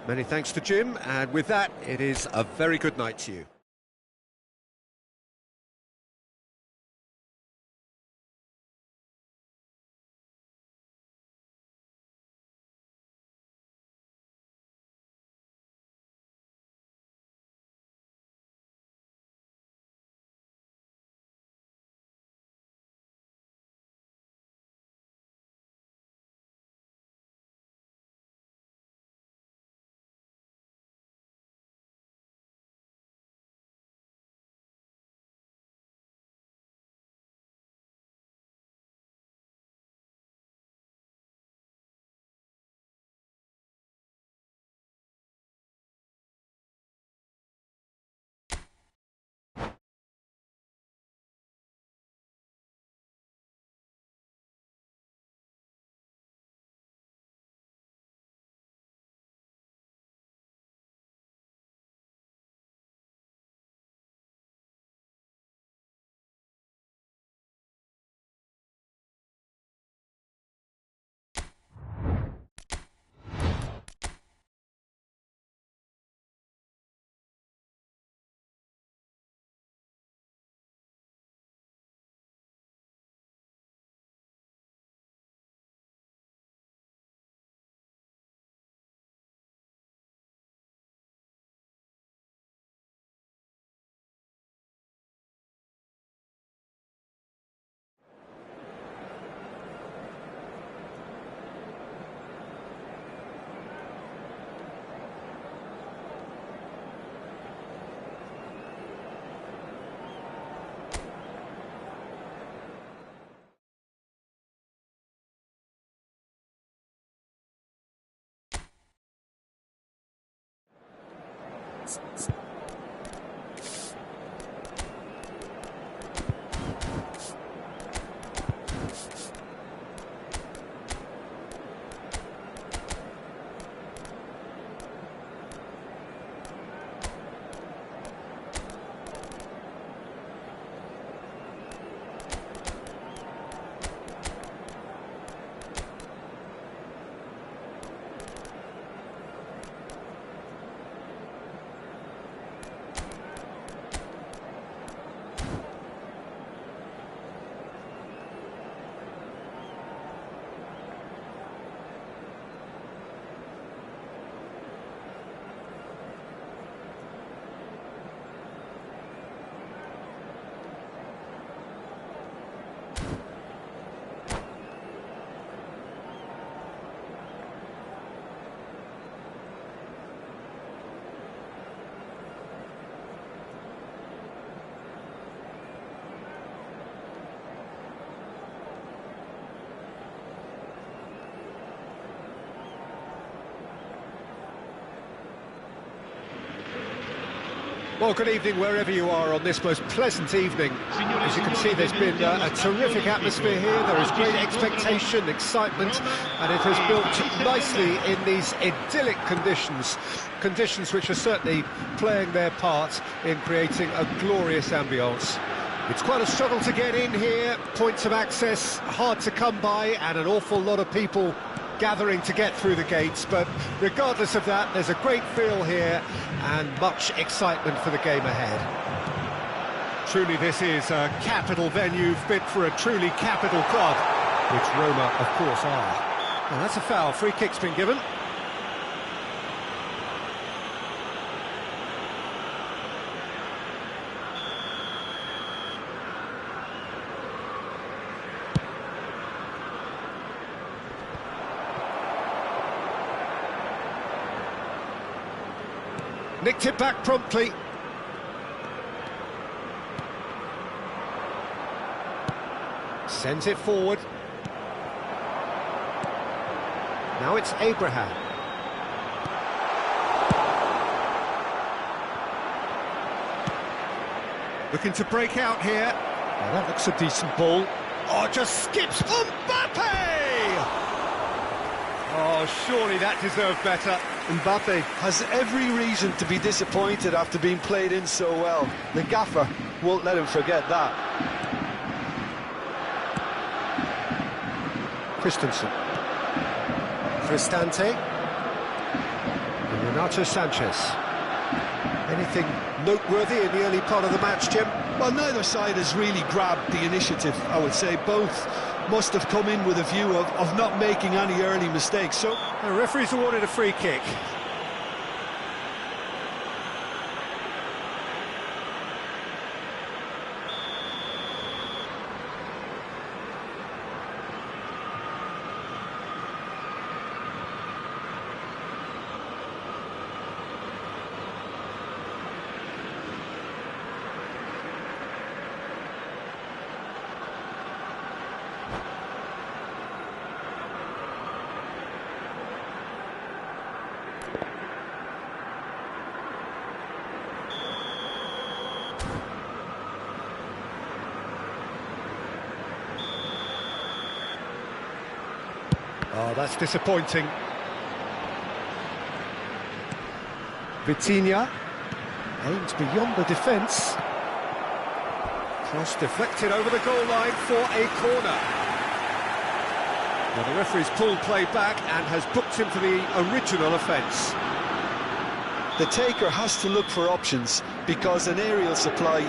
Many thanks to Jim, and with that, it is a very good night to you. Well, good evening wherever you are on this most pleasant evening. As you can see, there's been a terrific atmosphere here. There is great expectation, excitement, and it has built nicely in these idyllic conditions. Conditions which are certainly playing their part in creating a glorious ambience. It's quite a struggle to get in here, points of access hard to come by, and an awful lot of people gathering to get through the gates, but regardless of that, there's a great feel here and much excitement for the game ahead. Truly, this is a capital venue fit for a truly capital club, which Roma, of course, are. Well, that's a foul. Free kick's been given. Nicked it back promptly. Sends it forward. Now it's Abraham. Looking to break out here. Now that looks a decent ball. Oh, just skips Mbappe! Oh, surely that deserved better. Mbappe has every reason to be disappointed after being played in so well. The gaffer won't let him forget that. Christensen. Cristante. And Renato Sanchez. Anything noteworthy in the early part of the match, Jim? Well, neither side has really grabbed the initiative, I would say. Both must have come in with a view of not making any early mistakes. So the referee's awarded a free kick. Oh, that's disappointing. Vitinha aims beyond the defence. Cross deflected over the goal line for a corner. Well, the referee's pulled play back and has booked him for the original offence. The taker has to look for options because an aerial supply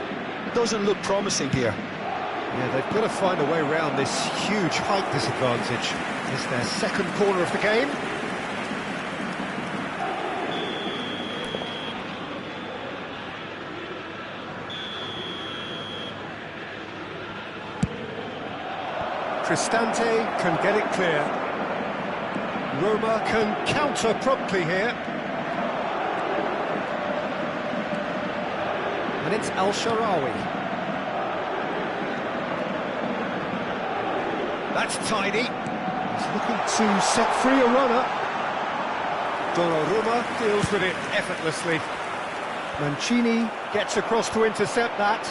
doesn't look promising here. Yeah, they've got to find a way around this huge height disadvantage. It's their second corner of the game. Cristante can get it clear. Roma can counter promptly here. And it's El-Shaarawy. That's tidy. He's looking to set free a runner. Donnarumma deals with it effortlessly. Mancini gets across to intercept that.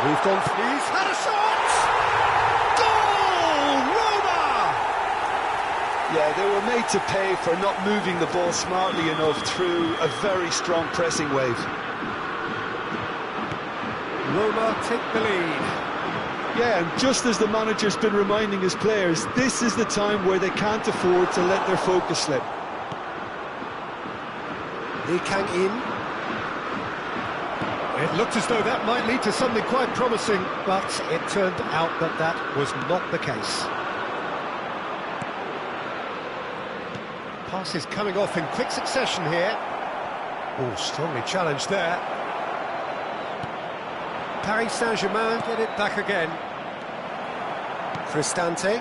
Moved on, he's had a shot! Goal! Roma! Yeah, they were made to pay for not moving the ball smartly enough through a very strong pressing wave. Roma take the lead. Yeah, and just as the manager's been reminding his players, this is the time where they can't afford to let their focus slip. Lee Kang-in. It looked as though that might lead to something quite promising, but it turned out that that was not the case. Passes coming off in quick succession here. Oh, strongly challenged there. Paris Saint-Germain get it back again. Cristante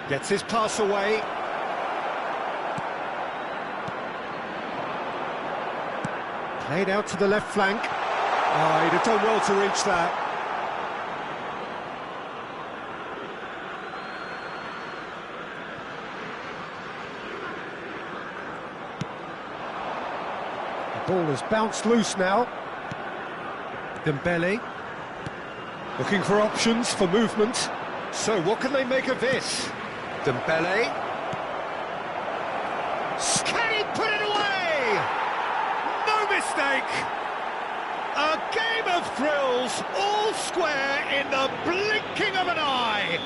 gets his pass away. Played out to the left flank. Oh, he'd have done well to reach that. The ball has bounced loose now. Dembele looking for options for movement. So what can they make of this? Dembele. Can he put it away? No mistake. A game of thrills, all square in the blinking of an eye.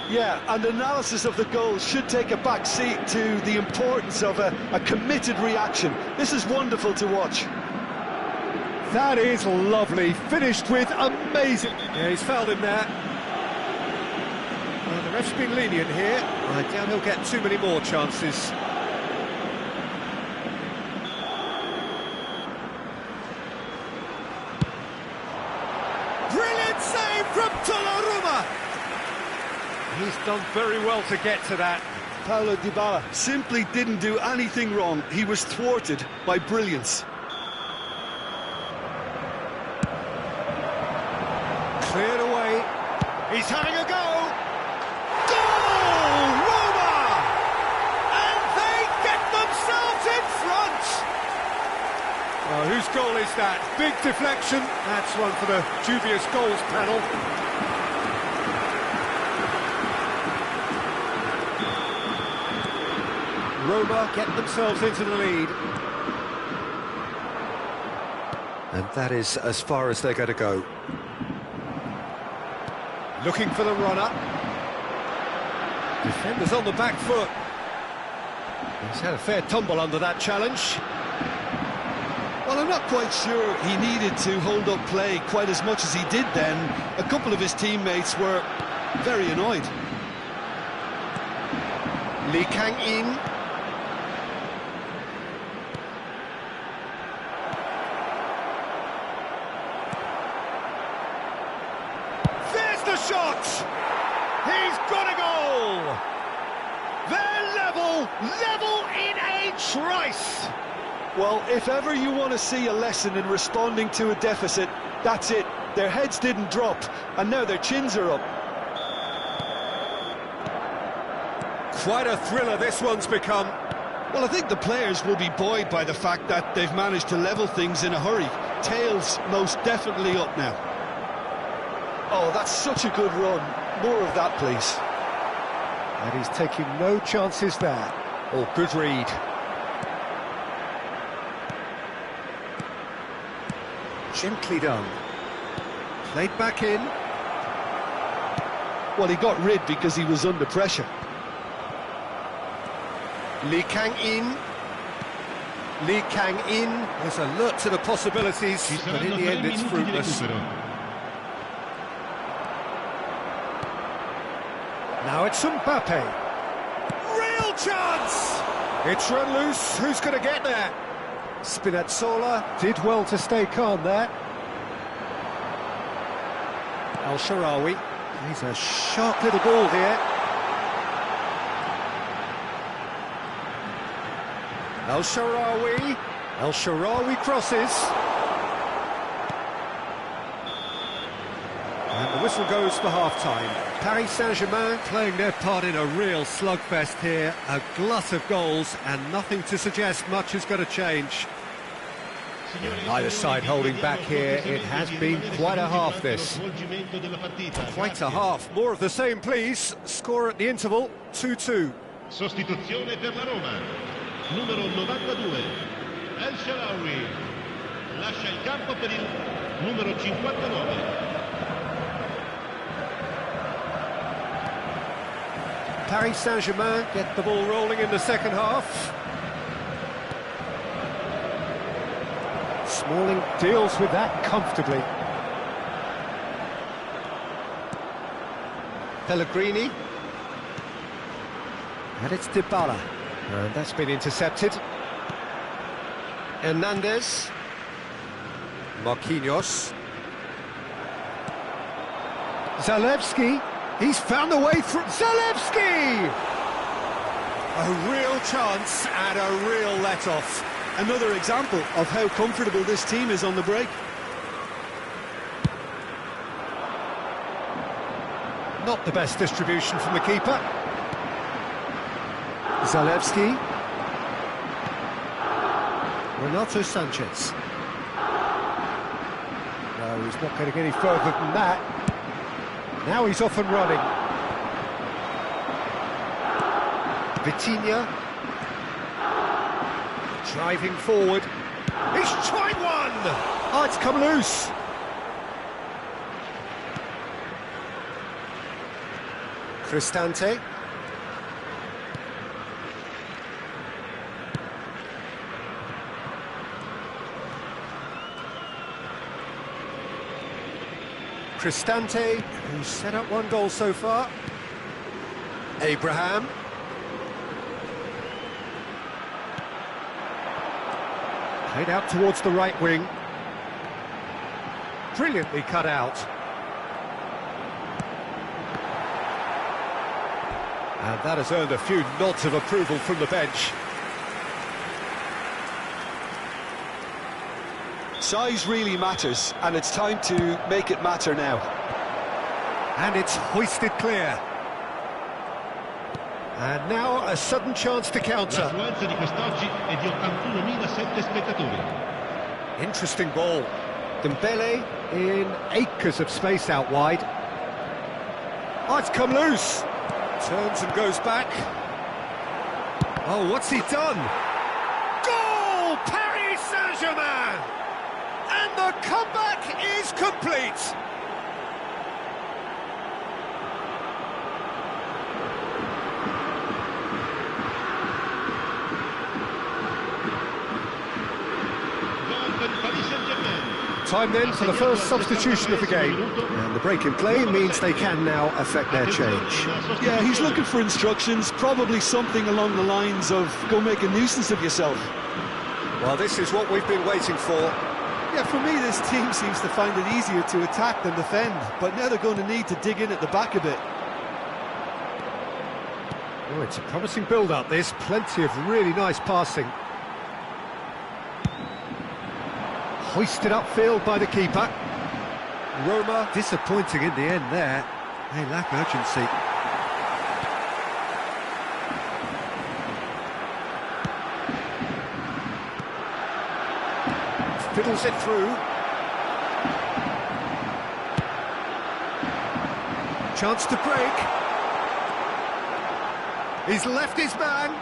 Yeah, and analysis of the goal should take a back seat to the importance of a committed reaction. This is wonderful to watch. That is lovely, finished with amazing... Yeah, he's fouled him there. Well, the ref's been lenient here. I doubt he'll get too many more chances. Brilliant save from Donnarumma! He's done very well to get to that. Paulo Dybala simply didn't do anything wrong. He was thwarted by brilliance. Cleared away. He's having a go. Goal! Roma! And they get themselves in front. Oh, whose goal is that? Big deflection. That's one for the dubious goals panel. Roma get themselves into the lead. And that is as far as they're going to go. Looking for the runner. Defenders on the back foot. He's had a fair tumble under that challenge. Well, I'm not quite sure he needed to hold up play quite as much as he did then. A couple of his teammates were very annoyed. Lee Kang-in. Shot! He's got a goal! They're level in a trice! Well, if ever you want to see a lesson in responding to a deficit, that's it. Their heads didn't drop, and now their chins are up. Quite a thriller this one's become. Well, I think the players will be buoyed by the fact that they've managed to level things in a hurry. Tails most definitely up now. Oh, that's such a good run. More of that, please. And he's taking no chances there. Oh, good read. Gently done. Played back in. Well, he got rid because he was under pressure. Lee Kang-in. Lee Kang-in is alert to the possibilities, but in the end it's fruitless. Now it's Mbappe. Real chance! It's run loose. Who's going to get there? Spinazzola did well to stay calm there. El Shaarawy. He's a sharp little ball here. El Shaarawy. El Shaarawy crosses. And the whistle goes for half-time. Paris Saint-Germain playing their part in a real slugfest here. A glut of goals and nothing to suggest much is going to change. Neither side holding back here. It has been quite a half, this. Quite a half. More of the same, please. Score at the interval, 2-2. Sostituzione per la Roma. Numero 92. El Shaarawy. Lascia il campo per il numero 59. Paris Saint-Germain get the ball rolling in the second half. Smalling deals with that comfortably. Pellegrini. And it's Dybala. And that's been intercepted. Hernandez. Marquinhos. Zalewski. He's found a way through. Zalewski! A real chance and a real let-off. Another example of how comfortable this team is on the break. Not the best distribution from the keeper. Zalewski. Renato Sanchez. No, he's not getting any further than that. Now he's off and running. Vitinha. Driving forward. He's tried one! Oh, it's come loose. Cristante. Cristante, who's set up one goal so far. Abraham. Played out towards the right wing. Brilliantly cut out. And that has earned a few nods of approval from the bench. Size really matters, and it's time to make it matter now. And it's hoisted clear. And now a sudden chance to counter. L'affluenza di quest'oggi è di 81.007 spettatori. Interesting ball. Dembele in acres of space out wide. Oh, it's come loose. Turns and goes back. Oh, what's he done? Goal! Paris Saint-Germain! And the comeback is complete. Time then for the first substitution of the game. And the break in play means they can now affect their change. Yeah, he's looking for instructions, probably something along the lines of go make a nuisance of yourself. Well, this is what we've been waiting for. Yeah, for me, this team seems to find it easier to attack than defend, but now they're going to need to dig in at the back a bit. Oh, it's a promising build-up, this. Plenty of really nice passing. Hoisted upfield by the keeper. Roma disappointing in the end there. They lack urgency. Fiddles it through. Chance to break. He's left his man.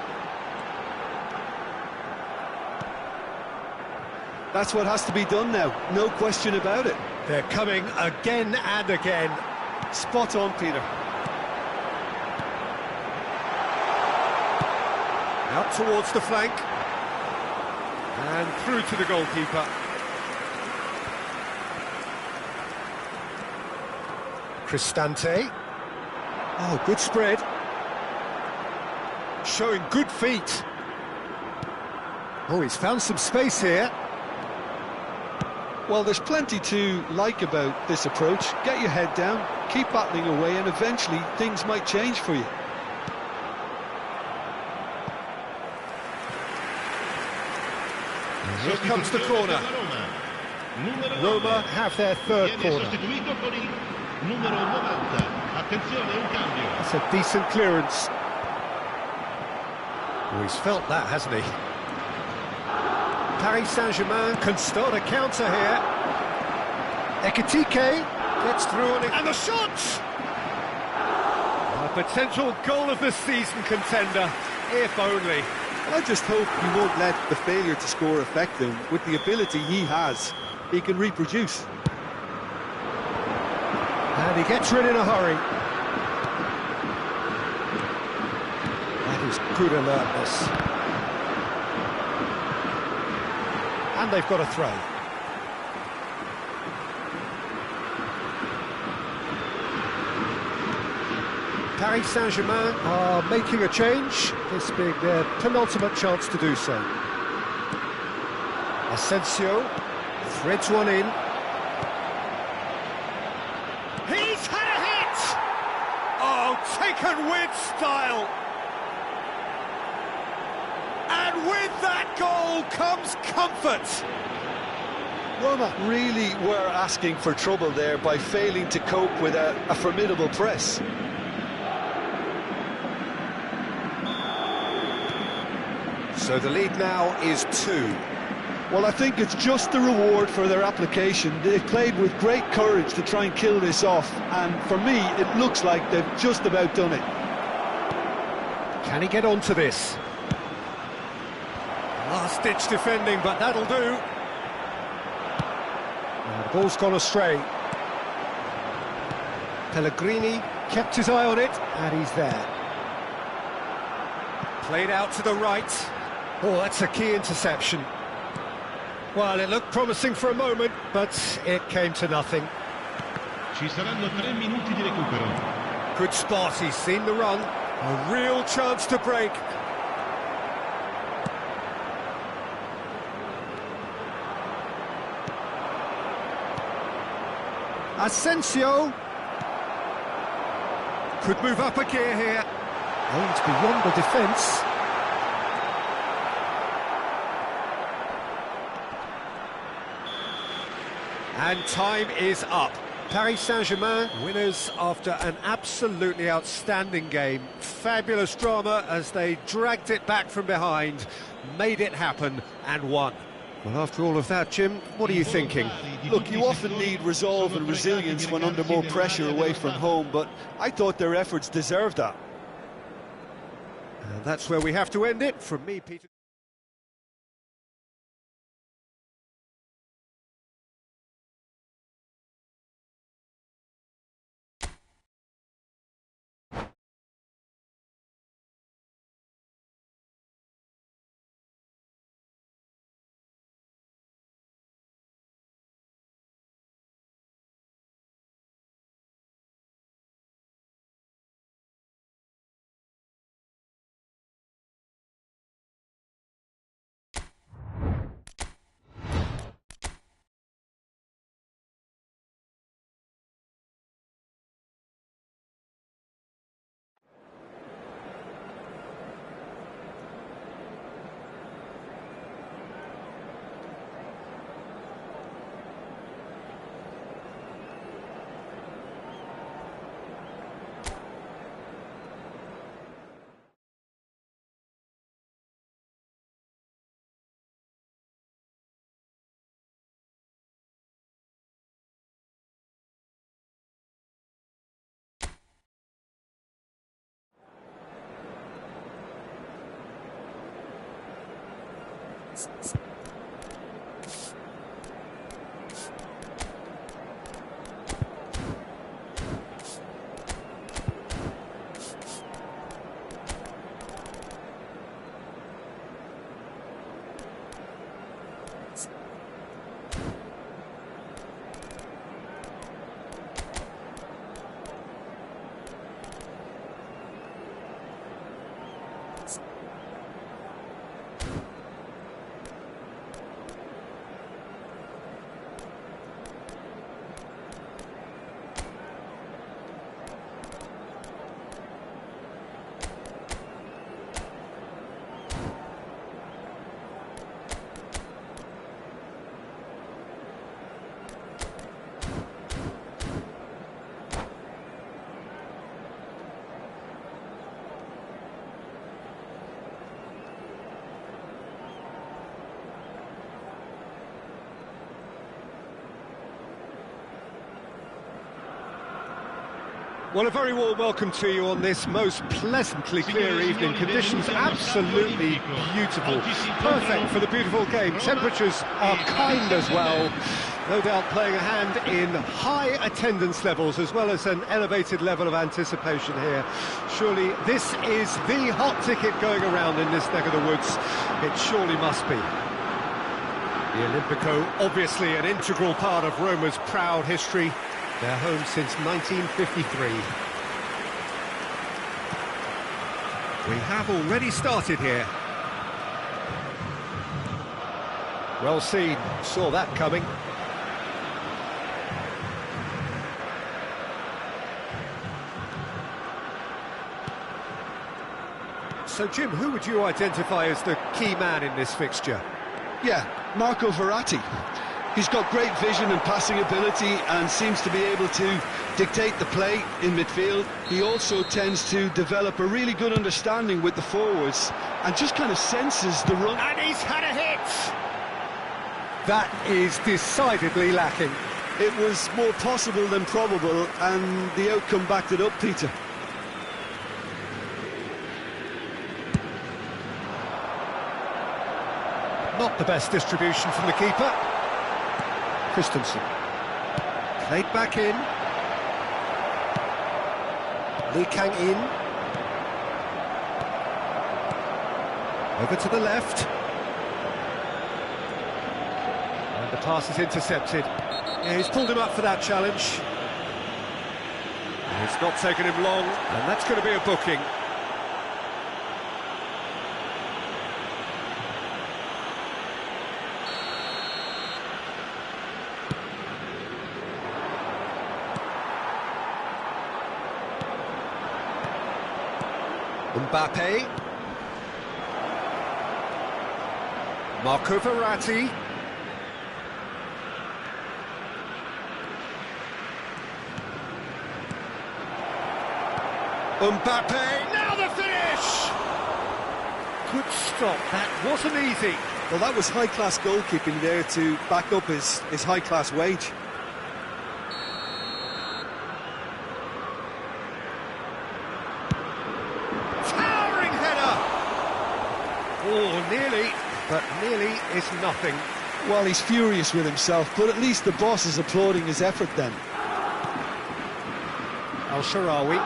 That's what has to be done now, no question about it. They're coming again and again. Spot on, Peter. Out towards the flank. And through to the goalkeeper. Cristante. Oh, good spread. Showing good feet. Oh, he's found some space here. Well, there's plenty to like about this approach. Get your head down, keep battling away, and eventually things might change for you. Here comes the corner. Roma have their third corner. numero 90. Attenzione, un cambio. That's a decent clearance. Oh, he's felt that, hasn't he? Paris Saint-Germain can start a counter here. Ekitike gets through on it. And the shot! A potential goal of the season contender, if only. I just hope he won't let the failure to score affect him. With the ability he has, he can reproduce. And he gets rid in a hurry. That is good alertness. And they've got a throw. Paris Saint-Germain are making a change, this being their penultimate chance to do so. Asensio threads one in. He's had a hit! Oh, taken with style! And with that goal comes comfort! Roma really were asking for trouble there by failing to cope with a formidable press. So the lead now is 2. Well, I think it's just the reward for their application. They've played with great courage to try and kill this off, and for me, it looks like they've just about done it. Can he get onto this? Last-ditch defending, but that'll do. And the ball's gone astray. Pellegrini kept his eye on it, and he's there. Played out to the right. Oh, that's a key interception. Well, it looked promising for a moment, but it came to nothing. Ci saranno 3 minuti di recupero. Good spot, he's seen the run. A real chance to break. Asensio. Could move up a gear here. Oh, it's beyond the defence. And time is up. Paris Saint-Germain winners after an absolutely outstanding game. Fabulous drama as they dragged it back from behind, made it happen and won. Well, after all of that, Jim, what are you thinking? Look, you often need resolve and resilience when under more pressure away from home, but I thought their efforts deserved that. And that's where we have to end it. From me, Peter. Well, a very warm welcome to you on this most pleasantly clear evening. Conditions absolutely beautiful. Perfect for the beautiful game. Temperatures are kind as well. No doubt playing a hand in high attendance levels as well as an elevated level of anticipation here. Surely this is the hot ticket going around in this neck of the woods. It surely must be. The Olimpico, obviously an integral part of Roma's proud history. They're home since 1953. We have already started here. Well seen, saw that coming. So Jim, who would you identify as the key man in this fixture? Yeah, Marco Verratti. He's got great vision and passing ability and seems to be able to dictate the play in midfield. He also tends to develop a really good understanding with the forwards and just kind of senses the run. And he's had a hit! That is decidedly lacking. It was more possible than probable, and the outcome backed it up, Peter. Not the best distribution from the keeper. Christensen. Played back in. Lee Kang-in. Over to the left. And the pass is intercepted. Yeah, he's pulled him up for that challenge. And it's not taken him long, and that's going to be a booking. Mbappe. Marco Verratti. Mbappe, now the finish! Good stop, that wasn't easy. Well, that was high-class goalkeeping there to back up his high-class wage. Oh, nearly, but nearly is nothing. Well, he's furious with himself, but at least the boss is applauding his effort then. Al-Sharawi.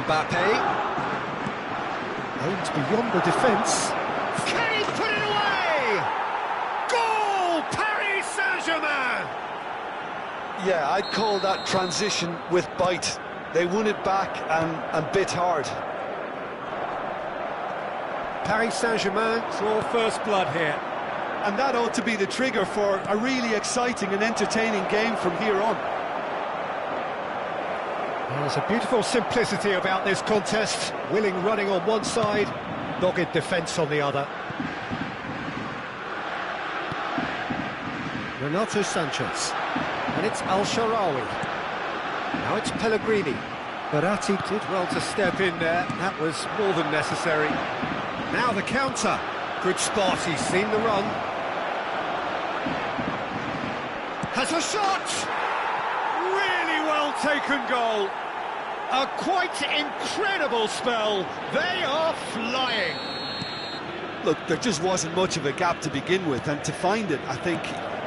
Mbappe. Aims beyond the defence. Can he put it away? Goal! Paris Saint-Germain! Yeah, I'd call that transition with bite. They won it back and bit hard. Paris Saint-Germain draw first blood here. And that ought to be the trigger for a really exciting and entertaining game from here on. There's a beautiful simplicity about this contest. Willing running on one side, dogged defence on the other. Renato Sanchez. And it's Al-Sharawi. Now it's Pellegrini. Verratti did well to step in there. That was more than necessary. Now the counter. Good spot, he's seen the run. Has a shot! Really well taken goal. A quite incredible spell. They are flying. Look, there just wasn't much of a gap to begin with, and to find it, I think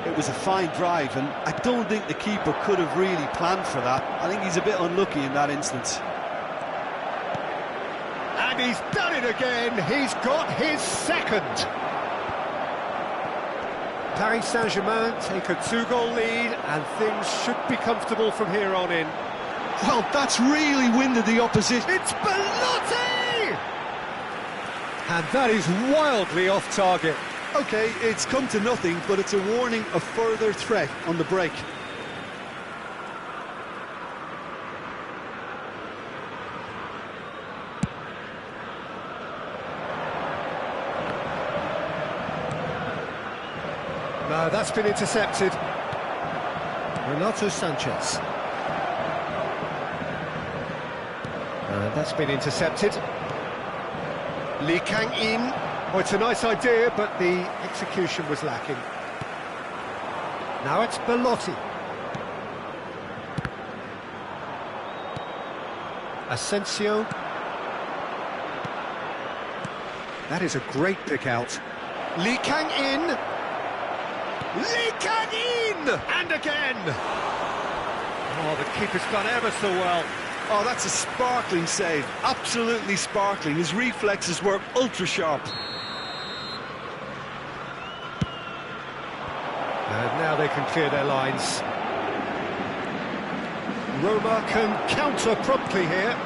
it was a fine drive, and I don't think the keeper could have really planned for that. I think he's a bit unlucky in that instance. And he's done it again. He's got his second. Paris Saint-Germain take a 2-goal lead, and things should be comfortable from here on in. Well, that's really winded the opposition. It's Belotti! And that is wildly off target. OK, it's come to nothing, but it's a warning of further threat on the break. No, that's been intercepted. Renato Sanchez. That's been intercepted. Lee Kang-in. Oh, it's a nice idea, but the execution was lacking. Now it's Belotti. Asensio. That is a great pick out. Lee Kang in. Lee Kang in! And again! Oh, the keeper's done ever so well. Oh, that's a sparkling save. Absolutely sparkling. His reflexes were ultra sharp. And now they can clear their lines. Roma can counter promptly here.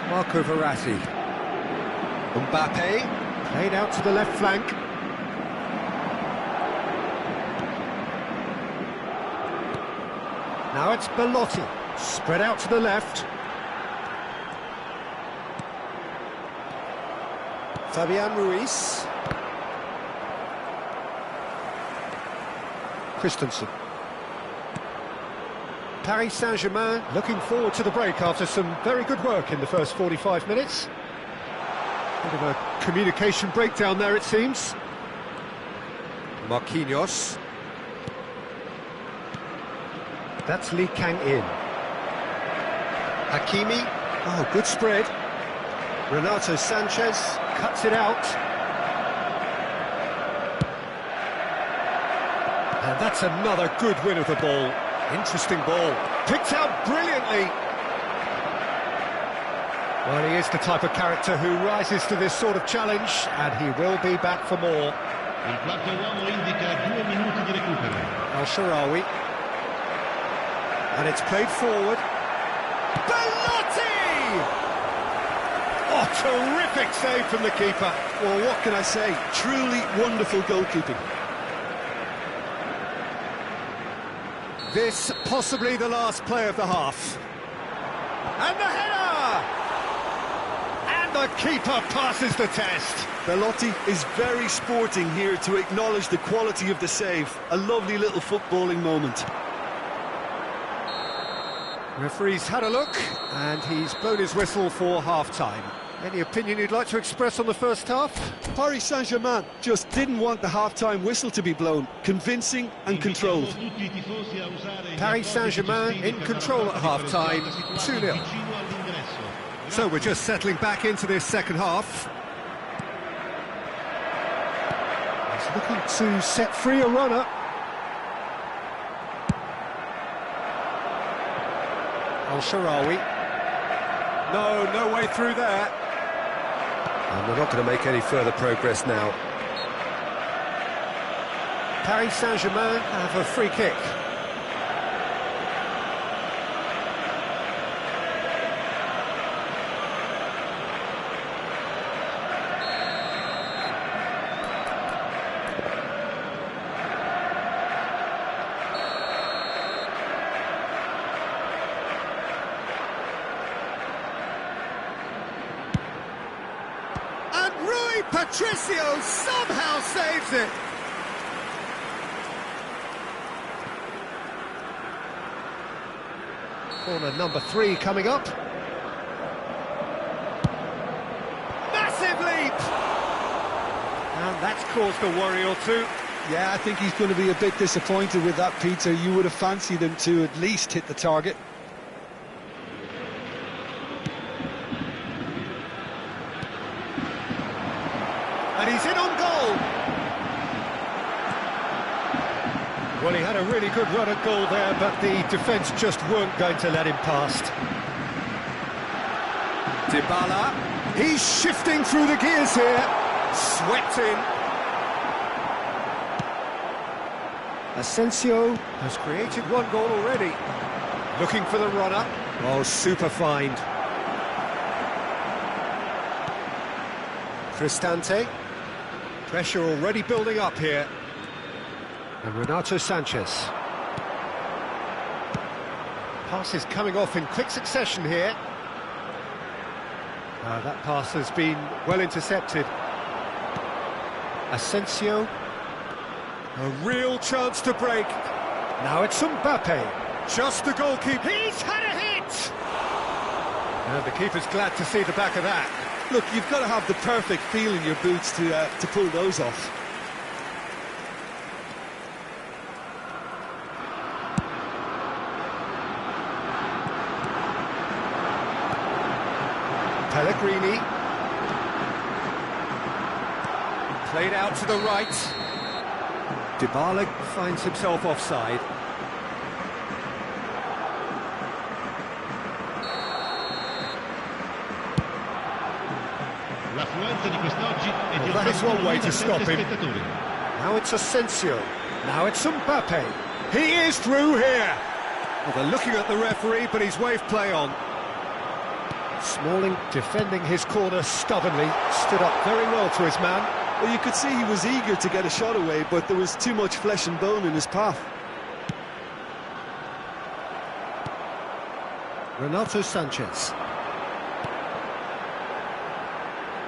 Marco Verratti. Mbappe, played out to the left flank. Now it's Belotti, spread out to the left. Fabian Ruiz. Christensen. Paris Saint-Germain looking forward to the break after some very good work in the first 45 minutes. Bit of a communication breakdown there, it seems. Marquinhos. That's Lee Kang in. Hakimi. Oh, good spread. Renato Sanchez cuts it out. And that's another good win of the ball. Interesting ball. Picked out brilliantly. Well, he is the type of character who rises to this sort of challenge, and he will be back for more. Il quarto uomo indica 2 minuti di recupero. Al-Shaarawy. And it's played forward. Belotti! Oh, terrific save from the keeper. Well, what can I say? Truly wonderful goalkeeping. This possibly the last play of the half. And the header! And the keeper passes the test. Belotti is very sporting here to acknowledge the quality of the save. A lovely little footballing moment. Referee's had a look, and he's blown his whistle for half-time. Any opinion you'd like to express on the first half? Paris Saint-Germain just didn't want the half-time whistle to be blown. Convincing and controlled. Paris Saint-Germain in control at half-time, 2-0. So we're just settling back into this second half. He's looking to set free a runner. Al-Shaarawy. No way through there. And we're not going to make any further progress now. Paris Saint-Germain have a free kick. Patricio somehow saves it. Corner number 3 coming up. Massive leap! And that's caused a worry or two. Yeah, I think he's going to be a bit disappointed with that, Peter. You would have fancied him to at least hit the target. And he's in on goal. Well, he had a really good run at goal there, but the defence just weren't going to let him past. Dybala. He's shifting through the gears here. Swept in. Asensio has created 1 goal already. Looking for the runner. Oh, super find. Cristante. Pressure already building up here. And Renato Sanchez. Passes coming off in quick succession here. That pass has been well intercepted. Asensio. A real chance to break. Now it's Mbappe. Just the goalkeeper. He's had a hit! And the keeper's glad to see the back of that. Look, you've got to have the perfect feel in your boots to pull those off. Pellegrini. Played out to the right. Dybala finds himself offside. L'affluenza di quest'oggi è di That is one way to 87 stop him. spettatori. Now it's Asensio. Now it's Mbappe. He is through here. Well, they're looking at the referee, but he's waved play on. Smalling defending his corner stubbornly. Stood up very well to his man. Well, you could see he was eager to get a shot away, but there was too much flesh and bone in his path. Renato Sanchez.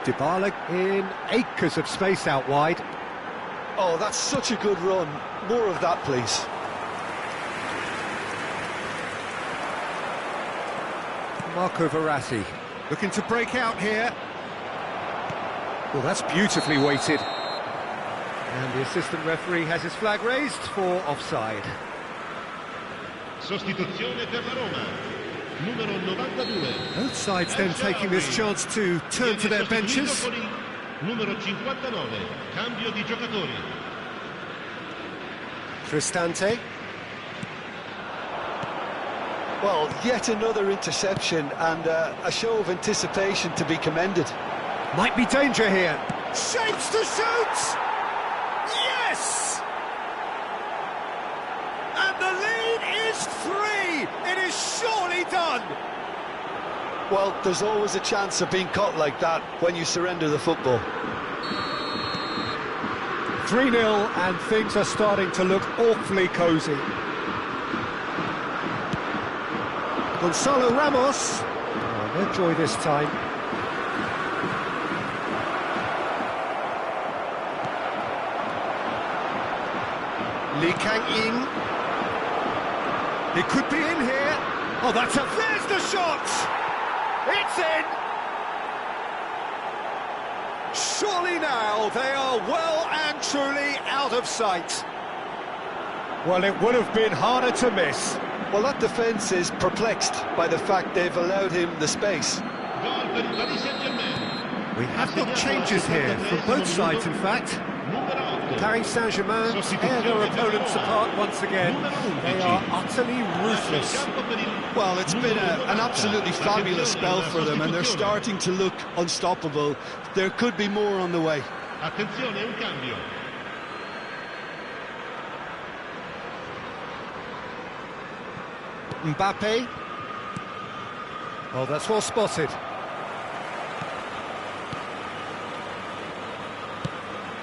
Dybala in acres of space out wide. Oh, that's such a good run. More of that, please. Marco Verratti looking to break out here. Well, that's beautifully weighted. And the assistant referee has his flag raised for offside. Sostituzione per la Roma. Numero 92. Both sides then taking this chance to turn to their benches. Numero 59. Cambio di giocatori. Cristante. Well, yet another interception and a show of anticipation to be commended. Might be danger here. Shapes to shoot! Yes! And the lead is 3! It is surely done! Well, there's always a chance of being caught like that when you surrender the football. 3-0 and things are starting to look awfully cosy. Gonzalo Ramos. Oh, no joy this time. Lee Kang-in. He could be in here. Oh, there's the shot! It's in! Surely now they are well and truly out of sight. Well, it would have been harder to miss. Well, that defence is perplexed by the fact they've allowed him the space. Gol per il Paris Saint-Germain. We have got changes here from both sides, in fact. Paris Saint-Germain tear their opponents apart once again. They are utterly ruthless. Well, it's been an absolutely fabulous spell for them, and they're starting to look unstoppable. There could be more on the way. Attenzione, un cambio. Mbappe. Oh, that's well spotted.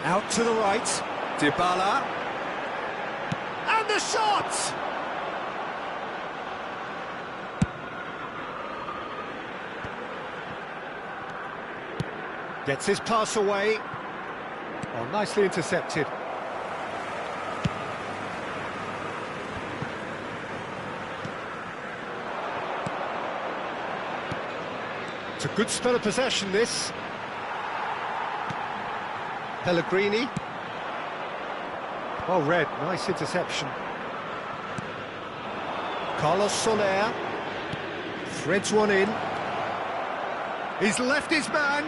Out to the right. Dybala. And the shot! Gets his pass away. Oh, nicely intercepted. It's a good spell of possession, this. Pellegrini. Well read, nice interception. Carlos Soler. Threads one in. He's left his man.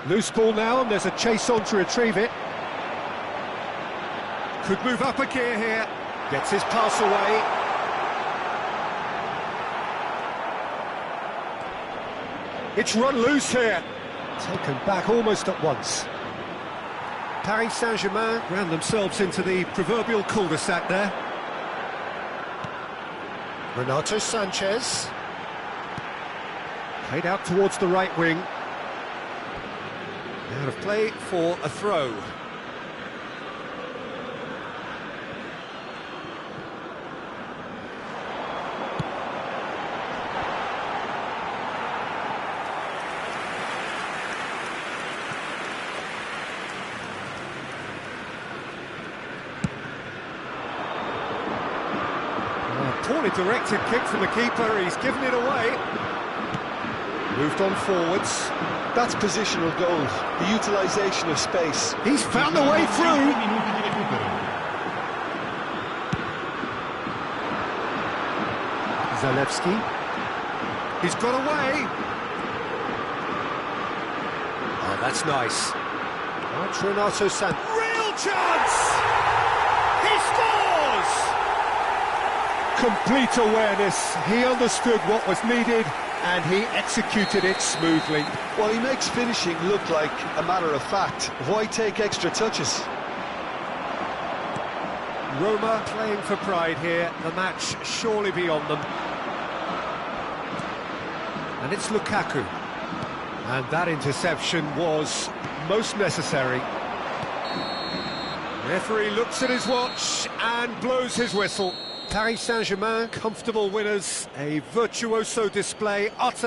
Loose ball now, and there's a chase on to retrieve it. Could move up a gear here. Gets his pass away. It's run loose here. Taken back almost at once. Paris Saint-Germain ran themselves into the proverbial cul-de-sac there. Renato Sanchez. Played out towards the right wing. Out of play for a throw. poorly directed kick from the keeper, he's given it away. Moved on forwards. That's positional goal, the utilisation of space. He's found the way through. Minuti di recupero. Zalewski. He's got away. Oh, that's nice. Oh, Renato San. Real chance! He scores! Complete awareness. He understood what was needed and he executed it smoothly. Well, he makes finishing look like a matter of fact. Why take extra touches? Roma playing for pride here. The match surely beyond them. And it's Lukaku. And that interception was most necessary. Referee looks at his watch and blows his whistle. Paris Saint-Germain, comfortable winners, a virtuoso display, utter